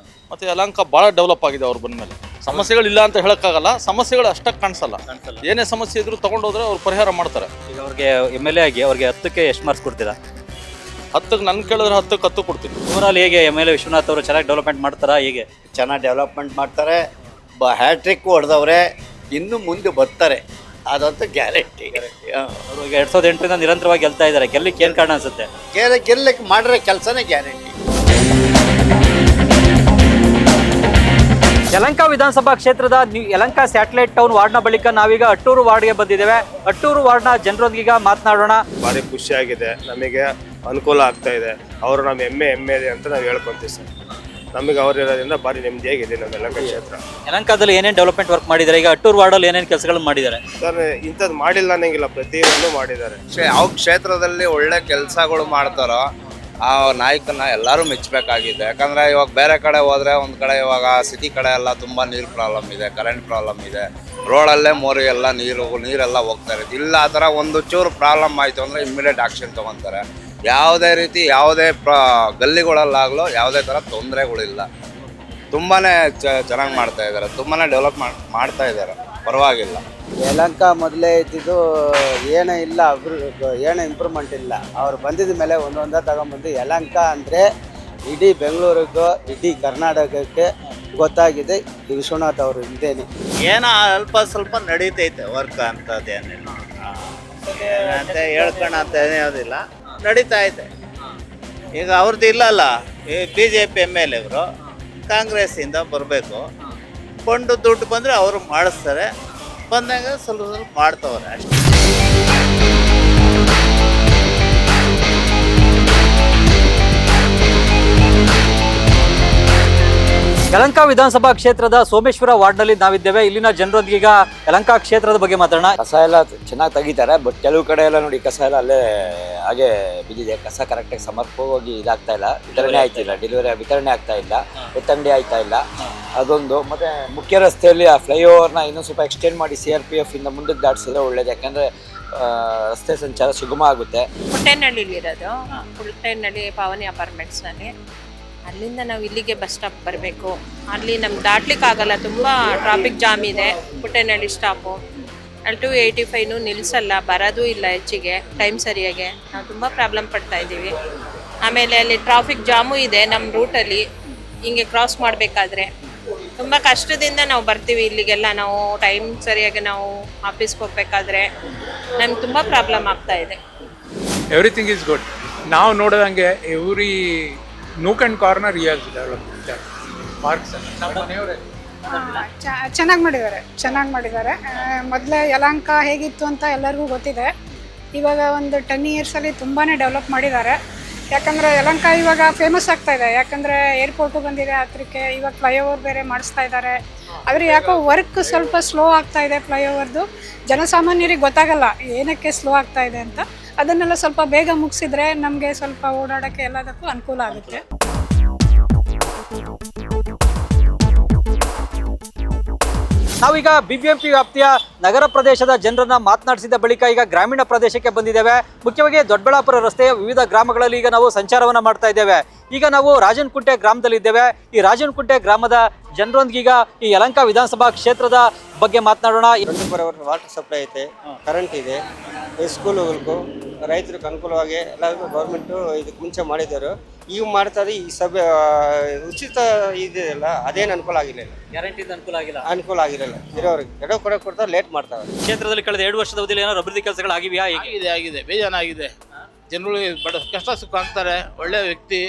ಮತ್ತು ಯಲಹಂಕ ಭಾಳ ಡೆವಲಪ್ ಆಗಿದೆ ಅವ್ರು ಬಂದಮೇಲೆ. ಸಮಸ್ಯೆಗಳಿಲ್ಲ ಅಂತ ಹೇಳೋಕ್ಕಾಗಲ್ಲ, ಸಮಸ್ಯೆಗಳು ಅಷ್ಟಕ್ಕೆ ಕಾಣಿಸಲ್ಲ. ಏನೇ ಸಮಸ್ಯೆ ಇದ್ರೂ ತೊಗೊಂಡೋದ್ರೆ ಅವ್ರು ಪರಿಹಾರ ಮಾಡ್ತಾರೆ. ಈಗ ಅವ್ರಿಗೆ MLA ಆಗಿ ಅವ್ರಿಗೆ 10ಕ್ಕೆ ಎಷ್ಟು ಮಾರ್ಕ್ಸ್ ಕೊಡ್ತೀರಾ? 10ಕ್ಕೆ ನನ್ನ ಕೇಳಿದ್ರೆ 10ಕ್ಕೆ 10 ಕೊಡ್ತೀನಿ. ಓವರಾಲ್ ಹೇಗೆ MLA ವಿಶ್ವನಾಥ್ ಅವರು ಚೆನ್ನಾಗಿ ಡೆವಲಪ್ಮೆಂಟ್ ಮಾಡ್ತಾರಾ? ಹೇಗೆ? ಚೆನ್ನಾಗಿ ಡೆವಲಪ್ಮೆಂಟ್ ಮಾಡ್ತಾರೆ. ಹ್ಯಾಟ್ರಿಕ್ ಹೊಡೆದವ್ರೆ, ಇನ್ನು ಮುಂದೆ ಬರ್ತಾರೆ, ಅದಂತೂ ಗ್ಯಾರಂಟಿ. ಅವರು ಈಗ 2008ರಿಂದ ನಿರಂತರವಾಗಿ ಗೆಲ್ತಾ ಇದ್ದಾರೆ. ಗೆಲ್ಲಕ್ಕೆ ಏನು ಕಾರಣ ಅನ್ಸುತ್ತೆ? ಗೆಲ್ಲಕ್ಕೆ ಮಾಡಿರೋ ಕೆಲಸನೇ ಗ್ಯಾರಂಟಿ. ಯಲಹಂಕ ವಿಧಾನಸಭಾ ಕ್ಷೇತ್ರದ ಯಲಹಂಕ ಸ್ಯಾಟಲೈಟ್ ಟೌನ್ ವಾರ್ಡ್ನ ಬಳಿಕ ನಾವೀಗ ಅಟ್ಟೂರು ವಾರ್ಡ್ಗೆ ಬಂದಿದ್ದೇವೆ. ಅಟ್ಟೂರು ವಾರ್ಡ್ನ ಜನರೊಂದಿಗೆ ಮಾತನಾಡೋಣ. ಭಾರಿ ಖುಷಿಯಾಗಿದೆ, ನಮಗೆ ಅನುಕೂಲ ಆಗ್ತಾ ಇದೆ. ಅವರು ನಮ್ಮ ಹೆಮ್ಮೆ ಇದೆ ಅಂತ ನಾವು ಹೇಳ್ಕೊಂತೀವಿ ಸರ್. ನಮಗೆ ಅವ್ರು ಇರೋದ್ರಿಂದ ಭಾರಿ ನೆಮ್ಮದಿಯಾಗಿದೆ ನಮ್ಮ ಯಲಹಂಕ ಕ್ಷೇತ್ರ. ಯಲಹಂಕದಲ್ಲಿ ಏನೇನು ಡೆವಲಪ್ಮೆಂಟ್ ವರ್ಕ್ ಮಾಡಿದ್ದಾರೆ? ಈಗ ಅಟ್ಟೂರು ವಾರ್ಡಲ್ಲಿ ಏನೇನು ಕೆಲಸಗಳು ಮಾಡಿದ್ದಾರೆ ಸರ್? ಇಂಥದ್ದು ಮಾಡಿಲ್ಲ ಅನ್ನಂಗಿಲ್ಲ, ಪ್ರತಿಯೊಂದು ಮಾಡಿದ್ದಾರೆ. ಯಾವ ಕ್ಷೇತ್ರದಲ್ಲಿ ಒಳ್ಳೆ ಕೆಲಸಗಳು ಮಾಡ್ತಾರೋ ಆ ನಾಯಕನ ಎಲ್ಲರೂ ಮೆಚ್ಚಬೇಕಾಗಿದೆ. ಯಾಕಂದರೆ ಇವಾಗ ಬೇರೆ ಕಡೆ ಹೋದರೆ ಒಂದು ಕಡೆ, ಇವಾಗ ಸಿಟಿ ಕಡೆ ಎಲ್ಲ ತುಂಬ ನೀರು ಪ್ರಾಬ್ಲಮ್ ಇದೆ, ಕರೆಂಟ್ ಪ್ರಾಬ್ಲಮ್ ಇದೆ, ರೋಡಲ್ಲೇ ಮೋರಿಗೆಲ್ಲ ನೀರೆಲ್ಲ ಹೋಗ್ತಾ ಇರುತ್ತೆ. ಇಲ್ಲ ಆ ಥರ ಒಂದು ಚೂರು ಪ್ರಾಬ್ಲಮ್ ಆಯಿತು ಅಂದರೆ ಇಮ್ಮಿಡಿಯೇಟ್ ಆ್ಯಕ್ಷನ್ ತೊಗೊತಾರೆ. ಯಾವುದೇ ರೀತಿ ಯಾವುದೇ ಗಲ್ಲಿಗಳಲ್ಲಾಗಲೂ ಯಾವುದೇ ಥರ ತೊಂದರೆಗಳಿಲ್ಲ. ತುಂಬಾ ಚೆನ್ನಾಗಿ ಮಾಡ್ತಾ ಇದ್ದಾರೆ, ತುಂಬಾ ಡೆವಲಪ್ ಮಾಡ್ತಾ ಇದ್ದಾರೆ, ಪರವಾಗಿಲ್ಲ. ಯಲಹಂಕ ಮೊದಲೇ ಇದ್ದಿದ್ದು ಏನೂ ಇಲ್ಲ, ಏನೂ ಇಂಪ್ರೂವ್ಮೆಂಟ್ ಇಲ್ಲ. ಅವ್ರು ಬಂದಿದ ಮೇಲೆ ಒಂದೊಂದೇ ತಗೊಂಬಂದು ಯಲಹಂಕ ಅಂದರೆ ಇಡೀ ಬೆಂಗಳೂರಿಗೂ ಇಡೀ ಕರ್ನಾಟಕಕ್ಕೆ ಗೊತ್ತಾಗಿದೆ ವಿಶ್ವನಾಥ್ ಅವರು ಇದ್ದೇನೆ. ಏನೋ ಅಲ್ಪ ಸ್ವಲ್ಪ ನಡೀತೈತೆ ವರ್ಕ್ ಅಂತದೇನಿಲ್ಲ ಅಂತ ಹೇಳ್ಕೊಳಂತ ಯಾವುದಿಲ್ಲ, ನಡೀತಾ ಇದೆ. ಈಗ ಅವ್ರದ್ದು ಇಲ್ಲಲ್ಲ, ಈ BJP MLA ಇವರು ಕಾಂಗ್ರೆಸ್ಸಿಂದ ಬರಬೇಕು. ಫಂಡು ದುಡ್ಡು ಬಂದರೆ ಅವರು ಮಾಡಿಸ್ತಾರೆ, ಬಂದಾಗ ಸ್ವಲ್ಪ ಮಾಡ್ತವ್ರೆ ಅಷ್ಟೇ. ಯಲಹಂಕ ವಿಧಾನಸಭಾ ಕ್ಷೇತ್ರದ ಸೋಮೇಶ್ವರ ವಾರ್ಡ್ನಲ್ಲಿ ನಾವಿದ್ದೇವೆ. ಇಲ್ಲಿನ ಜನರೊಂದಿಗೆ ಈಗ ಯಲಹಂಕ ಕ್ಷೇತ್ರದ ಬಗ್ಗೆ ಮಾತಾಡೋಣ. ಕಸ ಎಲ್ಲ ಚೆನ್ನಾಗಿ ತೆಗಿತಾರೆ, ಬಟ್ ಕೆಲವು ಕಡೆ ಎಲ್ಲ ನೋಡಿ ಕಸ ಎಲ್ಲ ಅಲ್ಲೇ ಹಾಗೆ ಬಿದ್ದಿದೆ. ಕಸ ಕರೆಕ್ಟಾಗಿ ಸಮರ್ಪಕವಾಗಿ ಇದಾಗ್ತಾ ಇಲ್ಲ, ವಿತರಣೆ ಆಗ್ತಾ ಇಲ್ಲ, ಎತ್ತಂಗಡಿ ಆಯ್ತಾ ಇಲ್ಲ. ಅದೊಂದು. ಮತ್ತೆ ಮುಖ್ಯ ರಸ್ತೆಯಲ್ಲಿ ಆ ಫ್ಲೈಓವರ್ನ ಇನ್ನೂ ಸ್ವಲ್ಪ ಎಕ್ಸ್ಟೆಂಡ್ ಮಾಡಿ CRPF ಇಂದ ಮುಂದಕ್ಕೆ ದಾಟಿಸಿದ್ರೆ ಒಳ್ಳೇದು. ಯಾಕಂದ್ರೆ ರಸ್ತೆ ಸಂಚಾರ ಸುಗಮ ಆಗುತ್ತೆ. ಪುಟ್ಟೇನಹಳ್ಳಿಲಿರೋದು, ಪುಟ್ಟೇನಹಳ್ಳಿ ಪಾವನಿ ಅಪಾರ್ಟ್ಮೆಂಟ್ಸ್ನಲ್ಲಿ. ಅಲ್ಲಿಂದ ನಾವು ಇಲ್ಲಿಗೆ ಬಸ್ ಸ್ಟಾಪ್ ಬರಬೇಕು. ಅಲ್ಲಿ ನಮ್ಗೆ ದಾಟ್ಲಿಕ್ಕೆ ಆಗಲ್ಲ, ತುಂಬ ಟ್ರಾಫಿಕ್ ಜಾಮ್ ಇದೆ ಪುಟ್ಟೇನಹಳ್ಳಿ ಸ್ಟಾಪು. ಅಲ್ಲಿ 285 ನಿಲ್ಲಿಸಲ್ಲ, ಬರೋದು ಇಲ್ಲ ಹೆಚ್ಚಿಗೆ ಟೈಮ್ ಸರಿಯಾಗಿ. ನಾವು ತುಂಬ ಪ್ರಾಬ್ಲಮ್ ಪಡ್ತಾ ಇದ್ದೀವಿ. ಆಮೇಲೆ ಅಲ್ಲಿ ಟ್ರಾಫಿಕ್ ಜಾಮು ಇದೆ ನಮ್ಮ ರೂಟಲ್ಲಿ, ಹಿಂಗೆ ಕ್ರಾಸ್ ಮಾಡಬೇಕಾದ್ರೆ ತುಂಬ ಕಷ್ಟದಿಂದ ನಾವು ಬರ್ತೀವಿ ಇಲ್ಲಿಗೆಲ್ಲ. ನಾವು ಟೈಮ್ ಸರಿಯಾಗಿ ನಾವು ಆಫೀಸ್ಗೆ ಹೋಗ್ಬೇಕಾದ್ರೆ ನಮ್ಗೆ ತುಂಬ ಪ್ರಾಬ್ಲಮ್ ಆಗ್ತಾ ಇದೆ. Everything is good. ನಾವು ನೋಡೋದಂಗೆ every nook and corner years development parks. ಚೆನ್ನಾಗಿ ಮಾಡಿದ್ದಾರೆ. ಮೊದಲೇ ಯಲಹಂಕ ಹೇಗಿತ್ತು ಅಂತ ಎಲ್ಲರಿಗೂ ಗೊತ್ತಿದೆ. ಇವಾಗ ಒಂದು 10 ಇಯರ್ಸಲ್ಲಿ ತುಂಬಾ ಡೆವಲಪ್ ಮಾಡಿದ್ದಾರೆ. ಯಾಕಂದರೆ ಯಲಹಂಕ ಇವಾಗ ಫೇಮಸ್ ಆಗ್ತಾ ಇದೆ. ಯಾಕಂದರೆ ಏರ್ಪೋರ್ಟು ಬಂದಿದೆ ಹತ್ರಕ್ಕೆ. ಇವಾಗ ಫ್ಲೈಓವರ್ ಬೇರೆ ಮಾಡಿಸ್ತಾ ಇದ್ದಾರೆ. ಆದರೆ ಯಾಕೋ ವರ್ಕ್ ಸ್ವಲ್ಪ ಸ್ಲೋ ಆಗ್ತಾ ಇದೆ ಫ್ಲೈಓವರ್ದು. ಜನಸಾಮಾನ್ಯರಿಗೆ ಗೊತ್ತಾಗಲ್ಲ ಏನಕ್ಕೆ ಸ್ಲೋ ಆಗ್ತಾ ಇದೆ ಅಂತ. ಅದನ್ನೆಲ್ಲ ಸ್ವಲ್ಪ ಬೇಗ ಮುಗಿಸಿದ್ರೆ ನಮಗೆ ಸ್ವಲ್ಪ ಓಡಾಡೋಕ್ಕೆ ಎಲ್ಲದಕ್ಕೂ ಅನುಕೂಲ ಆಗುತ್ತೆ. ನಾವೀಗ ಬಿಬಿಎಂಪಿ ವ್ಯಾಪ್ತಿಯ ನಗರ ಪ್ರದೇಶದ ಜನರನ್ನ ಮಾತನಾಡಿಸಿದ ಬಳಿಕ ಈಗ ಗ್ರಾಮೀಣ ಪ್ರದೇಶಕ್ಕೆ ಬಂದಿದ್ದೇವೆ. ಮುಖ್ಯವಾಗಿ ದೊಡ್ಡಬಳ್ಳಾಪುರ ರಸ್ತೆಯ ವಿವಿಧ ಗ್ರಾಮಗಳಲ್ಲಿ ಈಗ ನಾವು ಸಂಚಾರವನ್ನ ಮಾಡ್ತಾ ಇದ್ದೇವೆ. ಈಗ ನಾವು ರಾಜನಕುಂಟೆ ಗ್ರಾಮದಲ್ಲಿದ್ದೇವೆ. ಈ ರಾಜನಕುಂಟೆ ಗ್ರಾಮದ ಜನರೊಂದಿಗೀಗ ಈ ಯಲಹಂಕ ವಿಧಾನಸಭಾ ಕ್ಷೇತ್ರದ ಬಗ್ಗೆ ಮಾತನಾಡೋಣ. 24 ಅವರ್ ವಾಟರ್ ಸಪ್ಲೈ ಐತೆ, ಕರೆಂಟ್ ಇದೆ, ಸ್ಕೂಲುಗಳಿಗೂ ರೈತರಿಗೆ ಅನುಕೂಲವಾಗಿ ಎಲ್ಲರಿಗೂ ಗೌರ್ಮೆಂಟು ಇದಕ್ಕೆ ಮುಂಚೆ ಮಾಡಿದ್ದಾರೆ. ಈಗ ಮಾಡ್ತಾರೆ. ಈ ಸಭೆ ಉಚಿತ ಇದೆಯಲ್ಲ ಅದೇನು ಅನುಕೂಲ ಆಗಿರಲಿಲ್ಲ. ಗ್ಯಾರಂಟಿಯಿಂದ ಅನುಕೂಲ ಆಗಿರಲಿಲ್ಲ. ಇರೋರಿಗೆ ಎಡೋ ಕೊಡ್ತಾರೆ, ಲೇಟ್ ಮಾಡ್ತಾರೆ. ಕ್ಷೇತ್ರದಲ್ಲಿ ಕಳೆದ 2 ವರ್ಷದ ಅವಧಿಯಲ್ಲಿ ಏನಾದ್ರು ಅಭಿವೃದ್ಧಿ ಕೆಲಸಗಳಾಗಿವೆಯಾ? ಆಗಿದೆ ಬೇಜಾನಾಗಿದೆ. ಜನಗಳು ಬಡ ಕಷ್ಟ ಸುಖ ಅಂತಾರೆ. ಒಳ್ಳೆಯ ವ್ಯಕ್ತಿ,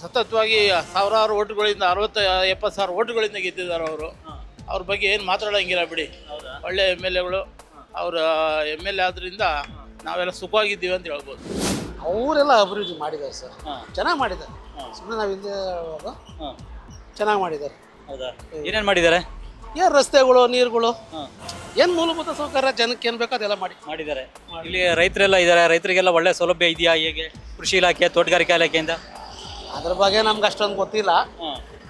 ಸತತವಾಗಿ ಸಾವಿರಾರು ಓಟುಗಳಿಂದ 60-70 ಸಾವಿರ ಓಟುಗಳಿಂದ ಗೆದ್ದಿದ್ದಾರೆ ಅವರು. ಅವ್ರ ಬಗ್ಗೆ ಏನು ಮಾತಾಡೋಂಗಿಲ್ಲ ಬಿಡಿ. ಒಳ್ಳೆ MLAಗಳು. ಅವರ MLA ಆದ್ರಿಂದ ನಾವೆಲ್ಲ ಸುಖವಾಗಿದ್ದೀವಿ ಅಂತ ಹೇಳ್ಬೋದು. ಅವರೆಲ್ಲ ಅಭಿವೃದ್ಧಿ ಮಾಡಿದ್ದಾರೆ ಸರ್, ಚೆನ್ನಾಗಿ ಮಾಡಿದ್ದಾರೆ. ಸುಮ್ಮನೆ ನಾವು ಹಿಂದೆ ಚೆನ್ನಾಗಿ ಮಾಡಿದ್ದಾರೆ. ಹೌದಾ? ಏನೇನು ಮಾಡಿದ್ದಾರೆ? ಏನು ರಸ್ತೆಗಳು, ನೀರುಗಳು, ಏನು ಮೂಲಭೂತ ಸೌಕರ್ಯ ಜನಕ್ಕೆ ಏನು ಬೇಕೋ ಅದೆಲ್ಲ ಮಾಡಿದ್ದಾರೆ. ಇಲ್ಲಿ ರೈತರೆಲ್ಲ ಇದ್ದಾರೆ. ರೈತರಿಗೆಲ್ಲ ಒಳ್ಳೆ ಸೌಲಭ್ಯ ಇದೆಯಾ? ಹೇಗೆ ಕೃಷಿ ಇಲಾಖೆ, ತೋಟಗಾರಿಕಾ ಇಲಾಖೆಯಿಂದ? ಅದ್ರ ಬಗ್ಗೆ ನಮ್ಗೆ ಅಷ್ಟೊಂದು ಗೊತ್ತಿಲ್ಲ.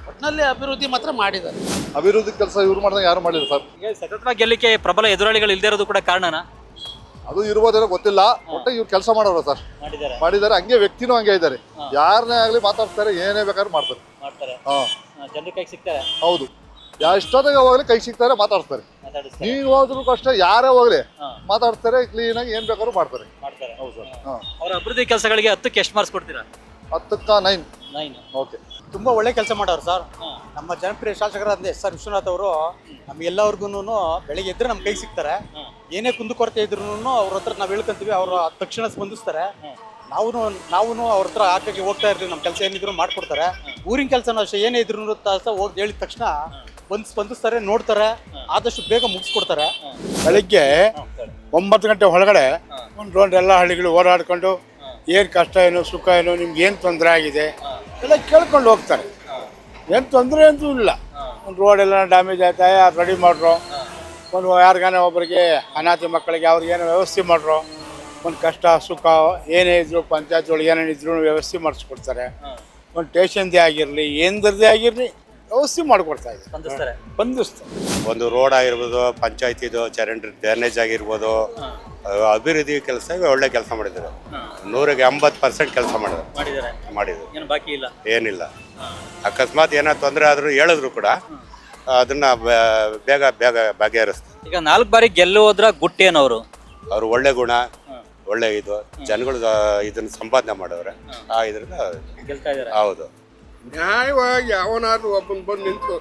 ಒಟ್ಟಿನಲ್ಲಿ ಅಭಿವೃದ್ಧಿ ಮಾತ್ರ ಮಾಡಿದ್ದಾರೆ. ಅಭಿವೃದ್ಧಿ ಕೆಲಸ ಇವ್ರು ಮಾಡಿದಾಗ ಯಾರು ಮಾಡಿಲ್ಲ ಸರ್. ಸತತವಾಗಿ ಗೆಲ್ಲಿಕ್ಕೆ ಪ್ರಬಲ ಎದುರಾಳಿಗಳು ಇಲ್ಲದೇ ಇರೋದು ಕೂಡ ಕಾರಣನಾ? ಅದು ಇರ್ಬೋದೇನೋ ಗೊತ್ತಿಲ್ಲ. ಒಟ್ಟು ಇವ್ರು ಕೆಲಸ ಮಾಡೋರು ಸರ್, ಮಾಡಿದ್ದಾರೆ. ಹಂಗೆ ವ್ಯಕ್ತಿನೂ ಹಂಗೆ ಇದ್ದಾರೆ. ಯಾರನ್ನೇ ಆಗ್ಲಿ ಮಾತಾಡ್ತಾರೆ, ಏನೇ ಬೇಕಾದ್ರೂ ಮಾಡ್ತಾರೆ. ಜನರ ಕೈ ಸಿಗ್ತಾರೆ. ಹೌದು, ಎಷ್ಟೊತ್ತಿಗೆ ಹೋಗ್ಲಿ ಕೈ ಸಿಗ್ತಾರೆ, ಮಾತಾಡ್ತಾರೆ. ನೀವು ಹೋದ್ರು ಅಷ್ಟೇ, ಯಾರೇ ಹೋಗ್ಲಿ ಮಾತಾಡ್ತಾರೆ, ಕ್ಲೀನ್ ಆಗಿ ಏನ್ ಬೇಕಾದ್ರೂ ಮಾಡ್ತಾರೆ. ಹೌದು ಸರ್. ಅವರ ಅಭಿವೃದ್ಧಿ ಕೆಲಸಗಳಿಗೆ 10ಕ್ಕೆ ಎಷ್ಟು ಮಾರ್ಕ್ಸ್ ಕೊಡ್ತೀರಾ? 10ಕ್ಕೆ 9. ಓಕೆ. ತುಂಬ ಒಳ್ಳೆ ಕೆಲಸ ಮಾಡೋರು ಸರ್. ನಮ್ಮ ಜನಪ್ರಿಯ ಶಾಸಕರಾದ SR ವಿಶ್ವನಾಥ್ ಅವರು ನಮ್ಗೆಲ್ಲವ್ರಿಗೂ ಬೆಳಗ್ಗೆ ಎದ್ರೆ ನಮ್ಮ ಕೈ ಸಿಗ್ತಾರೆ. ಏನೇ ಕುಂದುಕೊರತೆ ಇದ್ರೂ ಅವ್ರ ಹತ್ರ ನಾವು ಹೇಳ್ಕೊಂತೀವಿ, ಅವರು ತಕ್ಷಣ ಸ್ಪಂದಿಸ್ತಾರೆ. ನಾವು ಅವ್ರ ಹತ್ರ ಆಚೆಗೆ ಹೋಗ್ತಾ ಇರ್ತೀವಿ. ನಮ್ಮ ಕೆಲಸ ಏನಿದ್ರು ಮಾಡ್ಕೊಡ್ತಾರೆ. ಊರಿನ ಕೆಲಸನೂ ಅಷ್ಟೇ, ಏನೇ ಇದ್ರು ಹೋಗಿ ಹೇಳಿದ ತಕ್ಷಣ ಬಂದು ಸ್ಪಂದಿಸ್ತಾರೆ, ನೋಡ್ತಾರೆ, ಆದಷ್ಟು ಬೇಗ ಮುಗಿಸ್ಕೊಡ್ತಾರೆ. ಬೆಳಿಗ್ಗೆ 9 ಗಂಟೆ ಒಳಗಡೆ ಒಂದು ರೌಂಡ್ ಎಲ್ಲ ಹಳ್ಳಿಗಳು ಓಡಾಡ್ಕೊಂಡು ಏನು ಕಷ್ಟ ಏನು ಸುಖ ಏನು, ನಿಮ್ಗೆ ಏನು ತೊಂದರೆ ಆಗಿದೆ ಎಲ್ಲ ಕೇಳ್ಕೊಂಡು ಹೋಗ್ತಾರೆ. ಏನು ತೊಂದರೆ ಅಂತೂ ಇಲ್ಲ. ಒಂದು ರೋಡೆಲ್ಲ ಡ್ಯಾಮೇಜ್ ಆಯ್ತಾ, ಯಾರು ರೆಡಿ ಮಾಡ್ರು, ಒಂದು ಯಾರಿಗಾನೆ ಒಬ್ಬರಿಗೆ ಅನಾಥ ಮಕ್ಕಳಿಗೆ ಅವ್ರಿಗೇನೋ ವ್ಯವಸ್ಥೆ ಮಾಡ್ರು, ಒಂದು ಕಷ್ಟ ಸುಖ ಏನೇ ಇದ್ರು ಪಂಚಾಯತ್ ಒಳಗೆ ಏನೇನಿದ್ರು ವ್ಯವಸ್ಥೆ ಮಾಡಿಸ್ಕೊಡ್ತಾರೆ. ಒಂದು ಸ್ಟೇಷನ್ದೇ ಆಗಿರಲಿ, ಏನದೇ ಆಗಿರಲಿ ವ್ಯವಸ್ಥೆ ಮಾಡಿಕೊಡ್ತಾ ಇದ್ದಾರೆ, ಸ್ಪಂದಿಸ್ತಾರೆ. ಒಂದು ರೋಡ್ ಆಗಿರ್ಬೋದು, ಪಂಚಾಯತಿದು ಚರಂಡಿ ಡ್ಯಾಮೇಜ್ ಆಗಿರ್ಬೋದು, ಅಭಿವೃದ್ಧಿ ಕೆಲಸ ಒಳ್ಳೆ ಕೆಲಸ ಮಾಡಿದ್ದಾರೆ. 100ಕ್ಕೆ 80% ಕೆಲಸ ಮಾಡಿದ್ರು. ಏನಿಲ್ಲ. ಅಕಸ್ಮಾತ್ ಏನೋ ತೊಂದರೆ ಆದರೂ ಹೇಳಿದ್ರು ಕೂಡ ಅದನ್ನ ಬೇಗ ಬಗೆಹರಿಸ್ತಾರೆ. ಈಗ 4 ಬಾರಿ ಗೆಲ್ಲೋದ್ರ ಗುಟ್ಟೇನವರು? ಅವ್ರು ಒಳ್ಳೆ ಗುಣ, ಒಳ್ಳೆ ಇದು, ಜನಗಳು ಇದನ್ನ ಸಂಪಾದನೆ ಮಾಡವ್ರೆ. ಇದರಿಂದ ಗೆಲ್ತಾ ಇದ್ದಾರೆ. ಹೌದು. ನ್ಯಾಯವಾಗಿ ಯಾವನಾದ್ರು ಒಬ್ಬನ ಬಂದು ನಿಂತು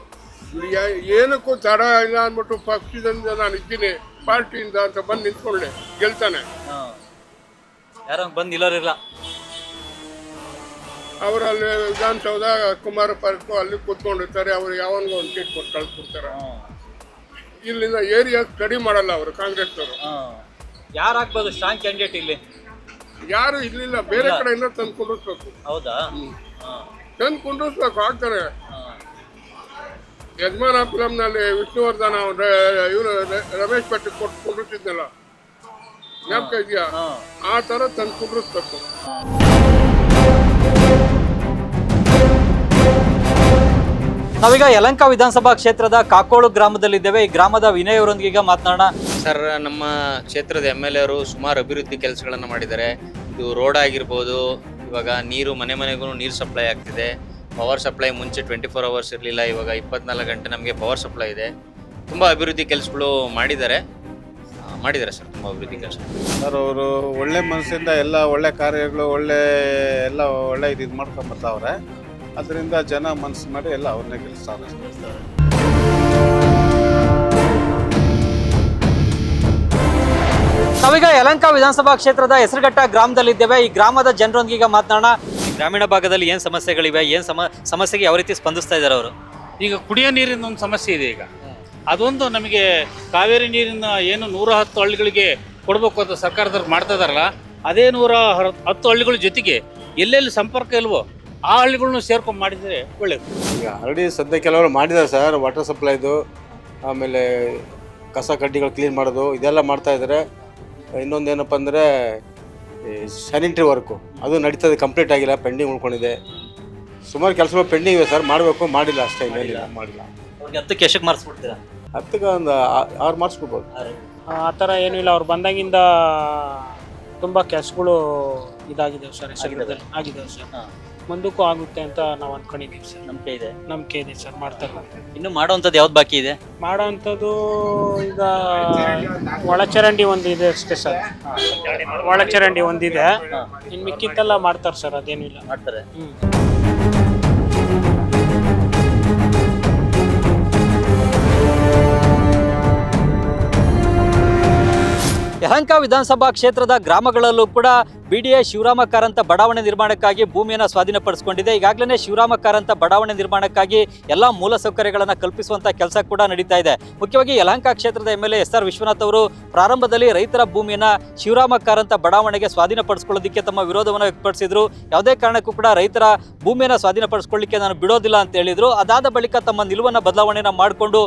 ಏನಕ್ಕೂ ತಡ ಇಲ್ಲ ಅಂದ್ಬಿಟ್ಟು ಪಕ್ಷದಿಂದ ನಾನು ಇದ್ದೀನಿ ಪಾರ್ಟಿಯಿಂದ ಅಂತ ಬಂದು ನಿಂತ್ಕೊಂಡೆ ಗೆಲ್ತಾನೆ. ಯಾರೋ ಬಂದು ನಿಲ್ಲೋರಿಲ್ಲ. ಅವರಲ್ಲಿ ವಿಧಾನಸೌಧ ಕುಮಾರ ಪಾರ್ಕ್ ಅಲ್ಲಿ ಕೂತ್ಕೊಂಡಿರ್ತಾರೆ. ಅವ್ರು ಯಾವನಿಗೂ ಒಂದು ಸೀಟ್ ಕೊಟ್ಟು ಕಳ್ಸ್ಕೊಡ್ತಾರೆ. ಇಲ್ಲಿಂದ ಏರಿಯಾ ಸ್ಟಡಿ ಮಾಡಲ್ಲ ಅವರು ಕಾಂಗ್ರೆಸ್ನವರು. ಯಾರು ಆಗ್ಬೋದು ಸ್ಟ್ರಾಂಗ್ ಕ್ಯಾಂಡಿಡೇಟ್ ಇಲ್ಲಿ? ಯಾರು ಇರ್ಲಿಲ್ಲ, ಬೇರೆ ಕಡೆಯಿಂದ ತಂದು ಕುಂಡಿಸ್ಬೇಕು. ಹೌದಾ? ತಂದು ಕುಂಡಿಸ್ಬೇಕು, ಆಗ್ತಾರೆ. ಯಜಮಾನ ಫಿಲಮ್ನಲ್ಲಿ ವಿಷ್ಣುವರ್ಧನ ಇವರು ರಮೇಶ್ ಭಟ್ ಕೊಟ್ಟು ಕುಂಡಿಸಿದ್ನಲ್ಲ, ಜ್ಞಾಪಕ ಇದೆಯಾ? ಆ ಥರ ತಂದು ಕುಂಡಿಸ್ಬೇಕು. ನಾವೀಗ ಯಲಹಂಕ ವಿಧಾನಸಭಾ ಕ್ಷೇತ್ರದ ಕಾಕೋಳು ಗ್ರಾಮದಲ್ಲಿದ್ದೇವೆ. ಈ ಗ್ರಾಮದ ವಿನಯ್ ಅವರೊಂದಿಗೆ ಈಗ ಮಾತನಾಡೋಣ. ಸರ್, ನಮ್ಮ ಕ್ಷೇತ್ರದ MLA ಅವರು ಸುಮಾರು ಅಭಿವೃದ್ಧಿ ಕೆಲಸಗಳನ್ನು ಮಾಡಿದ್ದಾರೆ. ಇದು ರೋಡ್ ಆಗಿರ್ಬೋದು, ಇವಾಗ ನೀರು ಮನೆಗೂ ನೀರು ಸಪ್ಲೈ ಆಗ್ತಿದೆ. ಪವರ್ ಸಪ್ಲೈ ಮುಂಚೆ 24 ಅವರ್ಸ್ ಇರಲಿಲ್ಲ, ಇವಾಗ 24 ಗಂಟೆ ನಮಗೆ ಪವರ್ ಸಪ್ಲೈ ಇದೆ. ತುಂಬ ಅಭಿವೃದ್ಧಿ ಕೆಲಸಗಳು ಮಾಡಿದ್ದಾರೆ ಸರ್, ತುಂಬ ಅಭಿವೃದ್ಧಿ ಕೆಲಸ. ಸರ್, ಅವರು ಒಳ್ಳೆ ಮನಸ್ಸಿಂದ ಎಲ್ಲ ಒಳ್ಳೆ ಕಾರ್ಯಗಳು ಎಲ್ಲ ಒಳ್ಳೆ ಇದು ಮಾಡ್ಕೊಂಬರ್ತಾವ್ರೆ. ಅದರಿಂದ ಜನ ಮನಸ್ಸು ಮಾಡಿ ಎಲ್ಲ ಅವ್ರನ್ನೇ ಗೆಲ್ಲಿಸ್ತಾರೆ. ನಾವೀಗ ಯಲಹಂಕ ವಿಧಾನಸಭಾ ಕ್ಷೇತ್ರದ ಹೆಸರುಘಟ್ಟ ಗ್ರಾಮದಲ್ಲಿದ್ದೇವೆ. ಈ ಗ್ರಾಮದ ಜನರೊಂದಿಗೆ ಮಾತನಾಡೋಣ. ಗ್ರಾಮೀಣ ಭಾಗದಲ್ಲಿ ಏನು ಸಮಸ್ಯೆಗಳಿವೆ, ಏನು ಸಮಸ್ಯೆಗೆ ಯಾವ ರೀತಿ ಸ್ಪಂದಿಸ್ತಾ ಇದ್ದಾರೆ ಅವರು? ಈಗ ಕುಡಿಯೋ ನೀರಿನ ಒಂದು ಸಮಸ್ಯೆ ಇದೆ. ಈಗ ಅದೊಂದು ನಮಗೆ ಕಾವೇರಿ ನೀರಿನ ಏನು 110 ಹಳ್ಳಿಗಳಿಗೆ ಕೊಡಬೇಕು ಅಂತ ಸರ್ಕಾರದವ್ರು ಮಾಡ್ತಾ ಇದಾರಲ್ಲ, ಅದೇ 110 ಹಳ್ಳಿಗಳ ಜೊತೆಗೆ ಎಲ್ಲೆಲ್ಲಿ ಸಂಪರ್ಕ ಇಲ್ವೋ ಆ ಹಳ್ಳಿಗಳನ್ನ ಸೇರ್ಕೊಂಡು ಮಾಡಿದರೆ ಒಳ್ಳೆಯದು. ಈಗ ಆಲ್ರೆಡಿ ಸದ್ಯ ಕೆಲವರು ಮಾಡಿದ್ದಾರೆ ಸರ್, ವಾಟರ್ ಸಪ್ಲೈದು, ಆಮೇಲೆ ಕಸ ಕಡ್ಡಿಗಳು ಕ್ಲೀನ್ ಮಾಡೋದು ಇದೆಲ್ಲ ಮಾಡ್ತಾ ಇದ್ದಾರೆ. ಇನ್ನೊಂದೇನಪ್ಪ ಅಂದರೆ ಸ್ಯಾನಿಟರಿ ವರ್ಕು ಅದು ನಡೀತದೆ, ಕಂಪ್ಲೀಟ್ ಆಗಿಲ್ಲ, ಪೆಂಡಿಂಗ್ ಉಳ್ಕೊಂಡಿದೆ. ಸುಮಾರು ಕೆಲಸಗಳು ಪೆಂಡಿಂಗ್ ಇವೆ ಸರ್, ಮಾಡಬೇಕು, ಮಾಡಿಲ್ಲ ಅಷ್ಟೇ, ಇನ್ನೇನಿಲ್ಲ, ಮಾಡಿಲ್ಲ. ಅವ್ರಿಗೆ 10ಕ್ಕೆ ಎಷ್ಟಕ್ಕೆ ಮಾಡಿಸ್ಬಿಡ್ತೀರಾ? 10ಕ್ಕೆ ಒಂದು 6 ಮಾಡಿಸ್ಬಿಡ್ಬೋದು. ಆ ಥರ ಏನೂ ಇಲ್ಲ. ಅವ್ರು ಬಂದಾಗಿಂದ ತುಂಬ ಕೆಲಸಗಳು ಇದಾಗಿದೆ ಸರ್, ಹೆಸರುಗಳಲ್ಲಿ ಆಗಿದ್ದಾವೆ ಸರ್. ಮುಂದಕ್ಕೂ ಆಗುತ್ತೆ ಅಂತ ನಾವು ಅನ್ಕೊಂಡಿದ್ದೀವಿ ಸರ್. ನಂಬಿಕೆ ಇದೆ ಸರ್, ಮಾಡ್ತಾರೆ. ಇನ್ನು ಮಾಡೋವಂಥದ್ದು ಯಾವ್ದು ಬಾಕಿ ಇದೆ? ಮಾಡೋವಂಥದ್ದು ಈಗ ಒಳಚರಂಡಿ ಒಂದು ಇದೆ ಅಷ್ಟೇ ಸರ್. ಒಳಚರಂಡಿ ಒಂದಿದೆ, ಇನ್ನು ಮಿಕ್ಕಿದ್ದೆಲ್ಲ ಮಾಡ್ತಾರೆ ಸರ್, ಅದೇನೂ ಇಲ್ಲ. ಮಾಡ್ತಾರೆ. ಯಲಹಂಕ ವಿಧಾನಸಭಾ ಕ್ಷೇತ್ರದ ಗ್ರಾಮಗಳಲ್ಲೂ ಕೂಡ BDA ಶಿವರಾಮ ಕಾರಂತ ಬಡಾವಣೆ ನಿರ್ಮಾಣಕ್ಕಾಗಿ ಭೂಮಿಯನ್ನು ಸ್ವಾಧೀನಪಡಿಸಿಕೊಂಡಿದೆ. ಈಗಾಗಲೇ ಶಿವರಾಮ ಕಾರಂತ ಬಡಾವಣೆ ನಿರ್ಮಾಣಕ್ಕಾಗಿ ಎಲ್ಲ ಮೂಲಸೌಕರ್ಯಗಳನ್ನು ಕಲ್ಪಿಸುವಂಥ ಕೆಲಸ ಕೂಡ ನಡೀತಾ ಇದೆ. ಮುಖ್ಯವಾಗಿ ಯಲಹಂಕ ಕ್ಷೇತ್ರದ MLA SR ವಿಶ್ವನಾಥ್ ಅವರು ಪ್ರಾರಂಭದಲ್ಲಿ ರೈತರ ಭೂಮಿಯನ್ನು ಶಿವರಾಮ ಕಾರಂತ ಬಡಾವಣೆಗೆ ಸ್ವಾಧೀನಪಡಿಸ್ಕೊಳ್ಳೋದಕ್ಕೆ ತಮ್ಮ ವಿರೋಧವನ್ನು ವ್ಯಕ್ತಪಡಿಸಿದ್ರು. ಯಾವುದೇ ಕಾರಣಕ್ಕೂ ಕೂಡ ರೈತರ ಭೂಮಿಯನ್ನು ಸ್ವಾಧೀನಪಡಿಸ್ಕೊಳ್ಳಿಕ್ಕೆ ನಾನು ಬಿಡೋದಿಲ್ಲ ಅಂತ ಹೇಳಿದ್ರು. ಅದಾದ ಬಳಿಕ ತಮ್ಮ ನಿಲುವನ್ನು ಬದಲಾವಣೆಯನ್ನು ಮಾಡಿಕೊಂಡು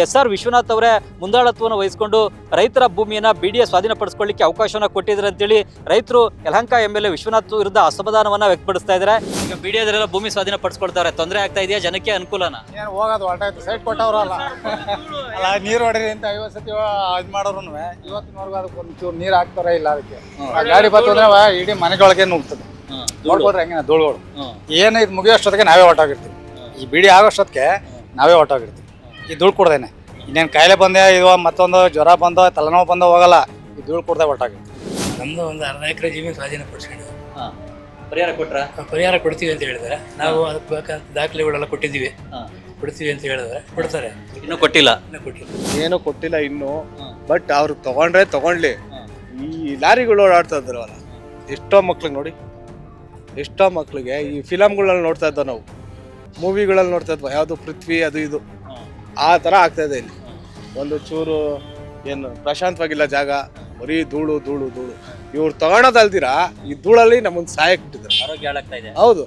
SR ವಿಶ್ವನಾಥ್ ಅವರೇ ಮುಂದಾಳತ್ವವನ್ನು ವಹಿಸಿಕೊಂಡು ರೈತರ ಭೂಮಿಯನ್ನು BDA ಸ್ವಾಧೀನಪಡಿಸ್ಕೊಳ್ಳಿಕ್ಕೆ ಅವಕಾಶವನ್ನು ಕೊಟ್ಟಿದ್ದಾರೆ ಅಂತೇಳಿ ರೈತರು ಯಲಹಂಕ MLA ವಿಶ್ವನಾಥ್ ವಿರುದ್ಧ ಅಸಮಾಧಾನವನ್ನ ವ್ಯಕ್ತಪಡಿಸ್ತಾ ಇದ್ದಾರೆ. ಈಗ BDAದವರೆಲ್ಲ ಭೂಮಿ ಸ್ವಾಧೀನಪಡಿಸ್ಕೊಳ್ತಾರೆ, ತೊಂದರೆ ಆಗ್ತಾ ಇದೆಯಾ ಜನಕ್ಕೆ? ಅನುಕೂಲನಾ? ಏನು ಹೋಗೋದು ಹೊರಟಾಯ್ತು, ಸೈಟ್ ಕೊಟ್ಟವ್ರಲ್ಲ ಅಲ್ಲ, ನೀರು ಹೊಡೀರಿ ಅಂತ 50 ಸತಿ ಇದು ಮಾಡೋರು ಇವತ್ತಿನವರೆಗೂ ಅದಕ್ಕೆ ಒಂಚೂರು ನೀರು ಹಾಕ್ತಾರ ಇಲ್ಲ. ಅದಕ್ಕೆ ಗಾಡಿ ಬರ್ತಂದ್ರೆ ಇಡೀ ಮನೆಗಳೊಳಗೆ ನುಗ್ತದೆ. ನೋಡ್ಕೊಡ್ರಿ ಹೆಂಗೆ ಧೂಳುಗಳು ಏನು ಇದು ಮುಗಿಯೋಷ್ಟೊತ್ತಿಗೆ ನಾವೇ ಹೊರಟೋಗಿರ್ತೀವಿ. ಈ ಬಿಡಿ ಆಗೋಷ್ಟೊತ್ತಿಗೆ ನಾವೇ ಹೊರಟೋಗಿರ್ತೀವಿ. ಈ ಧೂಳು ಕೊಡ್ದೇನೆ ಇನ್ನೇನು ಕಾಯಿಲೆ ಬಂದೆ ಇದು ಮತ್ತೊಂದು ಜ್ವರ ಬಂದೋ ತಲೆನೋವು ಬಂದೋ ಹೋಗಲ್ಲ, ಈ ಧೂಳು ಕೊಡ್ದೆ ಹೊರಟೋಗಿರ್ತೀವಿ. ನಮ್ದು ಒಂದು 1/2 ಎಕರೆ ಜಮೀನು ಸ್ವಾಧೀನಪಡಿಸ್ಕೊಂಡು ಪರಿಹಾರ ಕೊಟ್ರ? ಪರಿಹಾರ ಕೊಡ್ತೀವಿ ಅಂತ ಹೇಳಿದ್ದಾರೆ. ನಾವು ಅದಕ್ಕೆ ಬೇಕಾದ ದಾಖಲೆಗಳೆಲ್ಲ ಕೊಟ್ಟಿದ್ದೀವಿ, ಕೊಡ್ತೀವಿ ಅಂತ ಹೇಳಿದ್ರೆ ಕೊಡ್ತಾರೆ. ಇನ್ನೂ ಕೊಟ್ಟಿಲ್ಲ? ಏನು ಕೊಟ್ಟಿಲ್ಲ ಇನ್ನು. ಬಟ್ ಅವ್ರು ತಗೊಂಡ್ರೆ ತಗೊಂಡ್ಲಿ. ಈ ಲಾರಿಗಳು ಓಡಾಡ್ತಾ ಇದ್ದಾರಲ್ಲ, ಎಷ್ಟೋ ಮಕ್ಳಿಗೆ ನೋಡಿ, ಎಷ್ಟೋ ಮಕ್ಳಿಗೆ ಈ ಫಿಲಮ್ಗಳಲ್ಲಿ ನೋಡ್ತಾ ಇದ್ದೋ ನಾವು, ಮೂವಿಗಳಲ್ಲಿ ನೋಡ್ತಾ ಇದ್ವಿ, ಯಾವುದು ಪೃಥ್ವಿ ಅದು ಇದು, ಆ ಥರ ಆಗ್ತಾ ಇದೆ. ಇಲ್ಲಿ ಒಂದು ಚೂರು ಏನು ಪ್ರಶಾಂತವಾಗಿಲ್ಲ ಜಾಗ, ಬರೀ ಧೂಳು ಧೂಳು ಧೂಳು. ಇವ್ರು ತಗೊಳೋದಲ್ದಿರಾ ಈ ಧೂಳಲ್ಲಿ ನಮ್ಮನ್ನು ಸಾಯಕ್ಕೆ ಬಿಟ್ಟಿದ್ದಾರೆ. ಆರೋಗ್ಯ ಹಾಳಾಗ್ತಾ ಇದೆ. ಹೌದು,